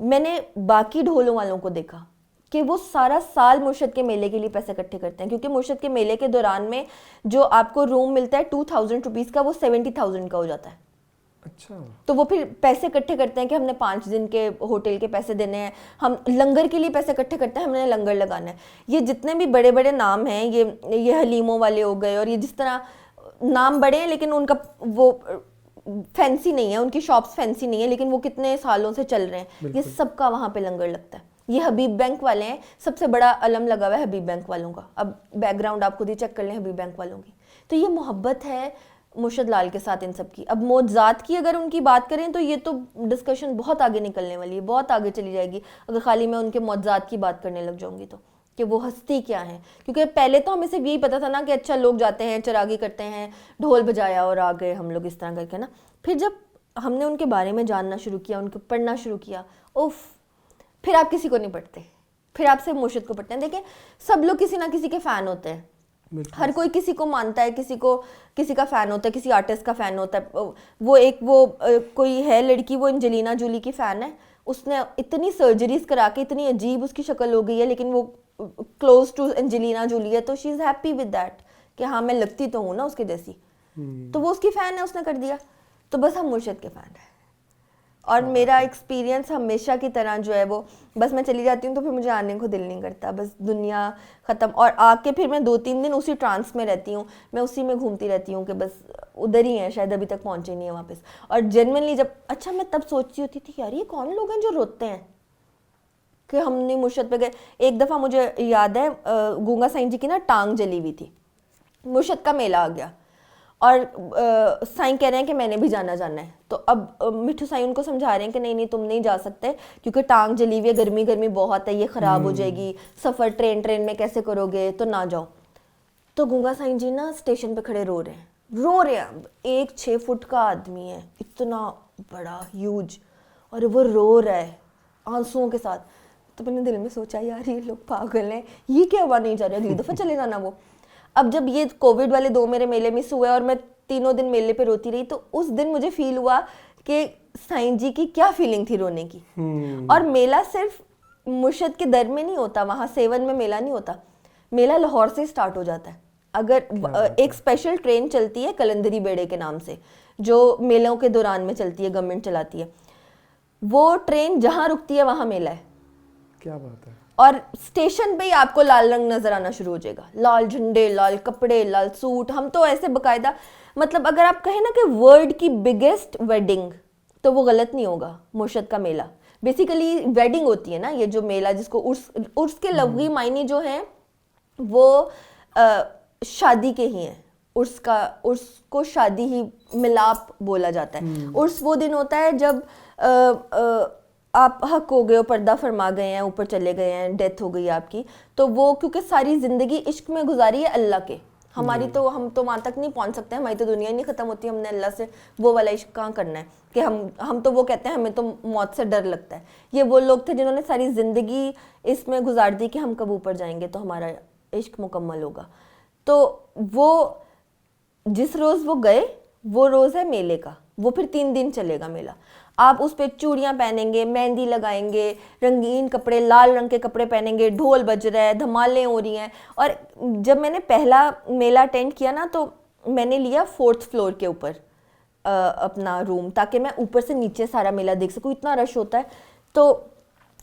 میں نے باقی ڈھولوں والوں کو دیکھا کہ وہ سارا سال مرشد کے میلے کے لیے پیسے اکٹھے کرتے ہیں, کیونکہ مرشد کے میلے کے دوران میں جو آپ کو روم ملتا ہے 2000 روپیز کا, وہ 70,000 کا ہو جاتا ہے. اچھا, تو وہ پھر پیسے اکٹھے کرتے ہیں کہ ہم نے 5 دن کے ہوٹل کے پیسے دینے ہیں, ہم لنگر کے لیے پیسے اکٹھے کرتے ہیں, ہم نے لنگر لگانا ہے. یہ جتنے بھی بڑے بڑے نام ہیں, یہ حلیموں والے ہو گئے, اور یہ جس طرح نام بڑے ہیں لیکن ان کا وہ فینسی نہیں ہے, ان کی شاپس فینسی نہیں ہے, لیکن وہ کتنے سالوں سے چل رہے ہیں. یہ سب کا وہاں پہ لنگر لگتا ہے. یہ حبیب بینک والے ہیں, سب سے بڑا علم لگا ہوا ہے حبیب بینک والوں کا. اب بیک گراؤنڈ آپ خود ہی چیک کر لیں حبیب بینک والوں کی. تو یہ محبت ہے مرشد لال کے ساتھ ان سب کی. اب معجزات کی اگر ان کی بات کریں تو یہ تو ڈسکشن بہت آگے نکلنے والی ہے, بہت آگے چلی جائے گی اگر خالی میں ان کے معجزات کی بات کرنے لگ جاؤں گی تو, کہ وہ ہستی کیا ہیں. کیونکہ پہلے تو ہمیں صرف یہی پتا تھا نا کہ اچھا لوگ جاتے ہیں, چراغی کرتے ہیں, ڈھول بجایا اور آ گئے ہم لوگ اس طرح کر کے نا. پھر جب ہم نے ان کے بارے میں جاننا شروع کیا, ان کو پڑھنا شروع کیا, پھر آپ کسی کو نہیں پڑھتے, پھر آپ سے مرشد کو پڑھتے ہیں. دیکھیں سب لوگ کسی نہ کسی کے فین ہوتے ہیں, ہر کوئی کسی کو مانتا ہے, کسی کا فین ہوتا ہے, کسی آرٹسٹ کا فین ہوتا ہے. وہ کوئی ہے لڑکی, وہ انجلینا جولی کی فین ہے, اس نے اتنی سرجریز کرا کے اتنی عجیب اس کی شکل ہو گئی ہے, لیکن وہ کلوز ٹو انجلینا جولی ہے, تو شی از ہیپی ود دیٹ کہ ہاں میں لگتی تو ہوں نا اس کے جیسی. تو وہ اس کی فین ہے, اس نے کر دیا. تو بس ہم مرشد کے فین ہیں. اور میرا ایکسپیرینس ہمیشہ کی طرح جو ہے وہ, بس میں چلی جاتی ہوں تو پھر مجھے آنے کو دل نہیں کرتا, بس دنیا ختم. اور آ کے پھر میں 2-3 دن اسی ٹرانس میں رہتی ہوں, میں اسی میں گھومتی رہتی ہوں کہ بس ادھر ہی ہیں, شاید ابھی تک پہنچے نہیں ہیں واپس. اور جینوئنلی جب, اچھا میں تب سوچتی ہوتی تھی یار یہ کون لوگ ہیں جو روتے ہیں کہ ہم نہیں مرشد پہ گئے. ایک دفعہ مجھے یاد ہے گونگا سائیں جی کی نا ٹانگ جلی ہوئی تھی, مرشد کا میلہ آ گیا, اور سائیں کہہ رہے ہیں کہ میں نے بھی جانا ہے. تو اب مٹھو سائیں ان کو سمجھا رہے ہیں کہ نہیں تم نہیں جا سکتے کیونکہ ٹانگ جلی ہوئی ہے, گرمی بہت ہے, یہ خراب ہو جائے گی, سفر ٹرین میں کیسے کرو گے, تو نہ جاؤ. تو گونگا سائیں جی نا اسٹیشن پہ کھڑے رو رہے ہیں. ایک 6 فٹ کا آدمی ہے, اتنا بڑا ہیوج, اور وہ رو رہا ہے آنسوؤں کے ساتھ. تو میں نے دل میں سوچا یار یہ لوگ پاگل ہیں, یہ کیا ہوا نہیں جا رہا, اگلی دفعہ چلے جانا. وہ اب جب یہ کووڈ والے 2 میرے میلے مس ہوئے اور میں 3 دن میلے پہ روتی رہی, تو اس دن مجھے فیل ہوا کہ سائیں جی کی کیا فیلنگ تھی رونے کی. اور میلہ صرف مرشد کے در میں نہیں ہوتا, وہاں 7 میں میلہ نہیں ہوتا, میلہ لاہور سے سٹارٹ ہو جاتا ہے. اگر ایک اسپیشل ٹرین چلتی ہے کلندری بیڑے کے نام سے, جو میلوں کے دوران میں چلتی ہے, گورنمنٹ چلاتی ہے. وہ ٹرین جہاں رکتی ہے وہاں میلہ ہے. کیا بات ہے. اور اسٹیشن پہ ہی آپ کو لال رنگ نظر آنا شروع ہو جائے گا, لال جھنڈے, لال کپڑے, لال سوٹ. ہم تو ایسے باقاعدہ, مطلب اگر آپ کہیں نا کہ ورلڈ کی بگیسٹ ویڈنگ, تو وہ غلط نہیں ہوگا. مرشد کا میلہ بیسیکلی ویڈنگ ہوتی ہے نا, یہ جو میلہ جس کو عرس کے لفظی معنی جو ہیں وہ شادی کے ہی ہیں. عرس کو شادی ہی ملاپ بولا جاتا ہے. عرس وہ دن ہوتا ہے جب آپ حق ہو گئے ہو, پردہ فرما گئے ہیں, اوپر چلے گئے ہیں, ڈیتھ ہو گئی آپ کی, تو وہ کیونکہ ساری زندگی عشق میں گزاری ہے اللہ کے. ہماری تو ہم تو وہاں تک نہیں پہنچ سکتے, ہماری تو دنیا ہی نہیں ختم ہوتی, ہم نے اللہ سے وہ والا عشق کہاں کرنا ہے کہ ہم تو وہ کہتے ہیں ہمیں تو موت سے ڈر لگتا ہے. یہ وہ لوگ تھے جنہوں نے ساری زندگی اس میں گزار دی کہ ہم کب اوپر جائیں گے تو ہمارا عشق مکمل ہوگا. تو وہ جس روز وہ گئے وہ روز ہے میلے کا, وہ پھر 3 دن چلے گا میلہ. آپ اس پہ چوڑیاں پہنیں گے, مہندی لگائیں گے, رنگین کپڑے, لال رنگ کے کپڑے پہنیں گے, ڈھول بج رہا ہے, دھمالیں ہو رہی ہیں. اور جب میں نے پہلا میلہ اٹینڈ کیا نا تو میں نے لیا 4th فلور کے اوپر اپنا روم, تاکہ میں اوپر سے نیچے سارا میلہ دیکھ سکوں, اتنا رش ہوتا ہے. تو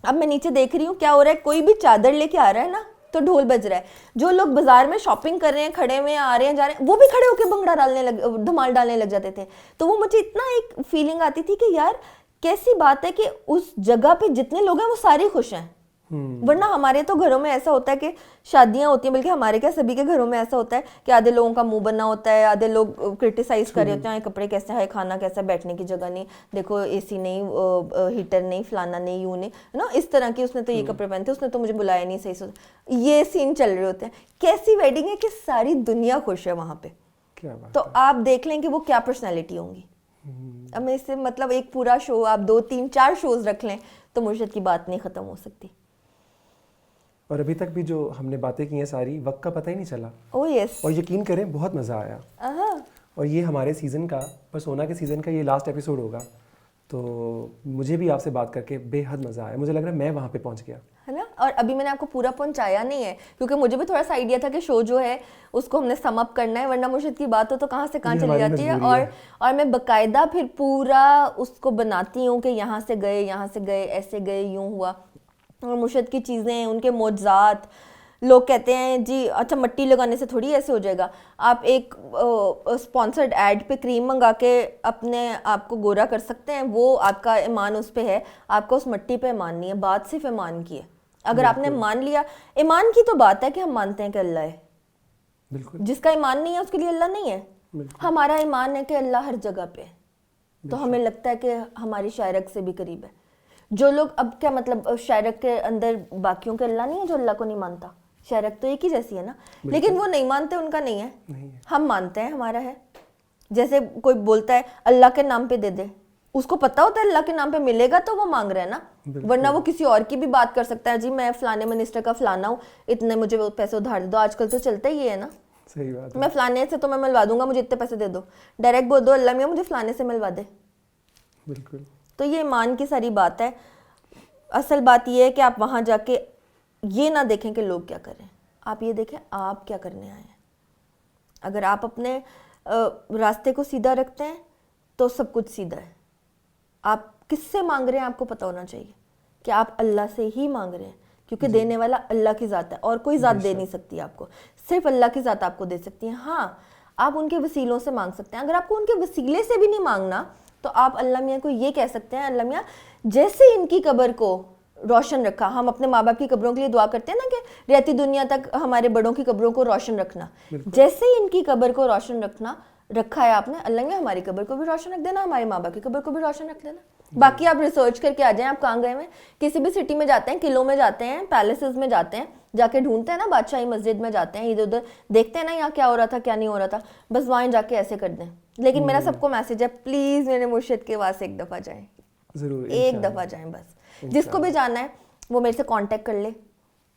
اب میں نیچے دیکھ رہی ہوں کیا ہو رہا ہے, کوئی بھی چادر لے کے آ رہا ہے نا تو ڈھول بج رہا ہے. جو لوگ بازار میں شاپنگ کر رہے ہیں, کھڑے ہوئے آ رہے ہیں, جا رہے ہیں, وہ بھی کھڑے ہو کے بھنگڑا دھمال ڈالنے لگ جاتے تھے. تو وہ مجھے اتنا ایک فیلنگ آتی تھی کہ یار کیسی بات ہے کہ اس جگہ پہ جتنے لوگ ہیں وہ سارے خوش ہیں. ورنہ ہمارے تو گھروں میں ایسا ہوتا ہے کہ شادیاں ہوتی ہیں, بلکہ ہمارے کیا سبھی کے گھروں میں ایسا ہوتا ہے کہ آدھے لوگوں کا منہ بننا ہوتا ہے, آدھے لوگ کرٹیسائز کر رہے ہوتے ہیں, کپڑے کیسے ہیں, کھانا کیسا, بیٹھنے کی جگہ نہیں, دیکھو اے سی نہیں, ہیٹر نہیں, فلانا نہیں, یوں نہیں, ہے نا, اس طرح کی. اس نے تو یہ کپڑے پہنے تھے, اس نے تو مجھے بلایا نہیں صحیح سے. یہ سین چل رہے ہوتے ہیں. کیسی ویڈنگ ہے کہ ساری دنیا خوش ہے وہاں پہ. تو آپ دیکھ لیں کہ وہ کیا پرسنالٹی ہوں گی. اب میں اس سے مطلب ایک پورا شو آپ 2 3 4 شوز رکھ لیں تو مرشد کی بات نہیں ختم ہو سکتی. اور ابھی تک بھی جو ہم نے باتیں کی ہیں ساری, وقت کا پتہ ہی نہیں چلا. اوہ یس. اور یقین کریں بہت مزہ آیا. اور یہ ہمارے سیزن کا, پرسونا کے سیزن کا یہ لاسٹ ایپیسوڈ ہوگا. تو مجھے بھی آپ سے بات کر کے بے حد مزہ آیا. مجھے لگ رہا ہے میں وہاں پہ پہنچ گیا ہے نا. اور ابھی میں نے آپ کو پورا پہنچایا نہیں ہے کیونکہ مجھے بھی تھوڑا سا آئیڈیا تھا کہ شو جو ہے اس کو ہم نے سم اپ کرنا ہے, ورنہ مرشد کی بات ہو تو کہاں سے کہاں چلی جاتی ہے. اور میں باقاعدہ پھر پورا اس کو بناتی ہوں کہ یہاں سے گئے, ایسے گئے, یوں ہوا. اور مرشد کی چیزیں, ان کے معجزات, لوگ کہتے ہیں جی اچھا مٹی لگانے سے تھوڑی ایسے ہو جائے گا. آپ ایک اسپانسرڈ ایڈ پہ کریم منگا کے اپنے آپ کو گورا کر سکتے ہیں, وہ آپ کا ایمان اس پہ ہے, آپ کو اس مٹی پہ ایمان نہیں ہے. بات صرف ایمان کی ہے. اگر آپ نے مان لیا, ایمان کی تو بات ہے کہ ہم مانتے ہیں کہ اللہ ہے. بالکل. جس کا ایمان نہیں ہے اس کے لیے اللہ نہیں ہے. ہمارا ایمان ہے کہ اللہ ہر جگہ پہ ہے, تو ہمیں لگتا ہے کہ ہماری شاعرک سے بھی قریب ہے. جو لوگ, اب کیا مطلب شاعرک کے اندر باقیوں کے اللہ نہیں ہے جو اللہ کو نہیں مانتا, شاعرک تو ایک ہی جیسی ہے نا. لیکن وہ نہیں مانتے, ان کا نہیں ہے, ہم مانتے ہیں ہمارا ہے. جیسے کوئی بولتا ہے اللہ کے نام پہ دے دے, اس کو پتا ہوتا ہے اللہ کے نام پہ ملے گا تو وہ مانگ رہا ہے نا. ورنہ وہ کسی اور کی بھی بات کر سکتا ہے, جی میں فلانے منسٹر کا فلانا ہوں, اتنے مجھے پیسے ادھار دے دو. آج کل تو چلتا ہی ہے نا, صحیح بات, میں فلانے سے تو میں ملوا دوں گا, مجھے اتنے پیسے دے دو. ڈائریکٹ بول دو اللہ میاں مجھے فلانے سے ملوا دے. بالکل. تو یہ ایمان کی ساری بات ہے. اصل بات یہ ہے کہ آپ وہاں جا کے یہ نہ دیکھیں کہ لوگ کیا کر رہے ہیں, آپ یہ دیکھیں آپ کیا کرنے آئے ہیں. اگر آپ اپنے راستے کو سیدھا رکھتے ہیں تو سب کچھ سیدھا ہے. آپ کس سے مانگ رہے ہیں آپ کو پتہ ہونا چاہیے کہ آپ اللہ سے ہی مانگ رہے ہیں, کیونکہ دینے والا اللہ کی ذات ہے, اور کوئی ذات دے نہیں سکتی آپ کو, صرف اللہ کی ذات آپ کو دے سکتی ہے. ہاں آپ ان کے وسیلوں سے مانگ سکتے ہیں. اگر آپ کو ان کے وسیلے سے بھی نہیں مانگنا تو آپ اللہ میاں کو یہ کہہ سکتے ہیں, اللہ میاں جیسے ان کی قبر کو روشن رکھا, ہم اپنے ماں باپ کی قبروں کے لیے دعا کرتے ہیں نا کہ رہتی دنیا تک ہمارے بڑوں کی قبروں کو روشن رکھنا, جیسے ہی ان کی قبر کو روشن رکھا ہے آپ نے, اللہ میاں ہماری قبر کو بھی روشن رکھ دینا, ہمارے ماں باپ کی قبر کو بھی روشن رکھ دینا. باقی آپ ریسرچ کر کے آ جائیں, آپ کہاں گئے ہیں, کسی بھی سٹی میں جاتے ہیں, قلعوں میں جاتے ہیں, پیلیسز میں جاتے ہیں, جا کے ڈھونڈتے ہیں نا, بادشاہی مسجد میں جاتے ہیں, ادھر ادھر دیکھتے ہیں نا یہاں کیا ہو رہا تھا کیا نہیں ہو رہا تھا, بس وہاں جا کے ایسے کر دیں. لیکن میرا سب کو میسج ہے, پلیز میرے مرشد کے واسطے ایک دفعہ جائیں, ضرور ایک دفعہ جائیں بس. جس کو بھی جانا ہے وہ میرے سے کانٹیکٹ کر لے,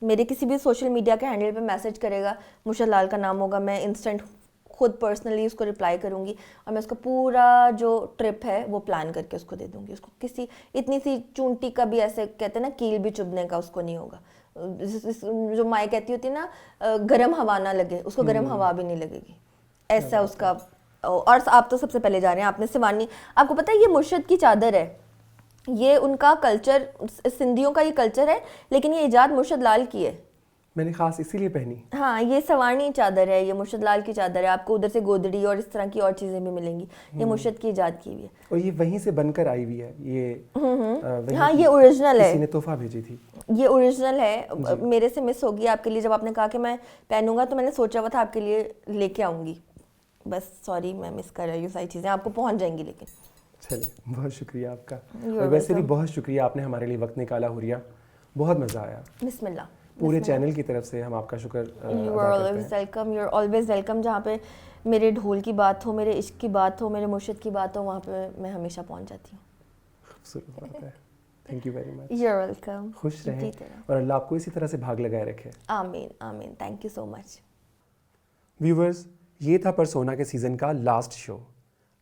میرے کسی بھی سوشل میڈیا کے ہینڈل پہ میسج کرے گا, مرشد لال کا نام ہوگا, میں انسٹنٹ خود پرسنلی اس کو رپلائی کروں گی, اور میں اس کا پورا جو ٹرپ ہے وہ پلان کر کے اس کو دے دوں گی. اس کو کسی اتنی سی چونٹی کا بھی, ایسے کہتے ہیں نا کیل بھی چبھنے کا اس کو نہیں ہوگا. جو مائیں کہتی ہوتی ہے نا گرم ہوا نہ لگے, اس کو گرم ہوا بھی نہیں لگے گی, ایسا اس کا. اور آپ تو سب سے پہلے جا رہے ہیں, آپ نے سیوانی, آپ کو پتہ ہے یہ مرشد کی چادر ہے, یہ ان کا کلچر، سندھیوں کا یہ کلچر ہے، لیکن یہ ایجاد مرشد لال کی ہے. میں نے خاص اسی لیے پہنی. ہاں یہ سوارنی چادر ہے، یہ مرشد لال کی چادر ہے. آپ کو ادھر سے گودڑی اور اس طرح کی اور چیزیں بھی ملیں گی. یہ مرشد کی ایجاد کی ہوئی ہے. اور یہ وہیں سے بن کر آئی ہوئی ہے. یہ ہاں یہ اوریجنل ہے. کسی نے تحفہ بھیجی تھی. یہ اوریجنل ہے. میرے سے مس ہوگی آپ کے لیے. جب آپ نے کہا کہ میں پہنوں گا تو میں نے سوچا ہوا تھا آپ کے لیے لے کے آؤں گی. بس سوری میں مس کر رہی ہوں. ساری چیزیں آپ کو پہنچ جائیں گی. لیکن چلے بہت شکریہ آپ کا. اور ویسے بھی بہت شکریہ آپ نے ہمارے لیے وقت نکالا حوریہ. بہت مزہ آیا. بسم اللہ. پورے چینل کی طرف سے ہم آپ کا شکر you are always welcome. You are always welcome. جہاں پہ میرے ڈھول کی بات ہو، میرے عشق کی بات ہو، میرے مرشد کی بات ہو، وہاں پہ میں ہمیشہ پہنچ جاتی ہوں. خوبصورت بات ہے. Thank you very much. You are welcome. خوش رہیں اور اللہ آپ کو اسی طرح سے بھاگ لگائے رکھے. آمین آمین. Thank you so much. Viewers, یہ تھا پرسونا کے سیزن کا لاسٹ شو.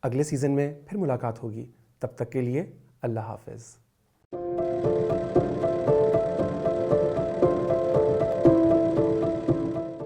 اگلے سیزن میں پھر ملاقات ہوگی. تب تک کے لیے اللہ حافظ.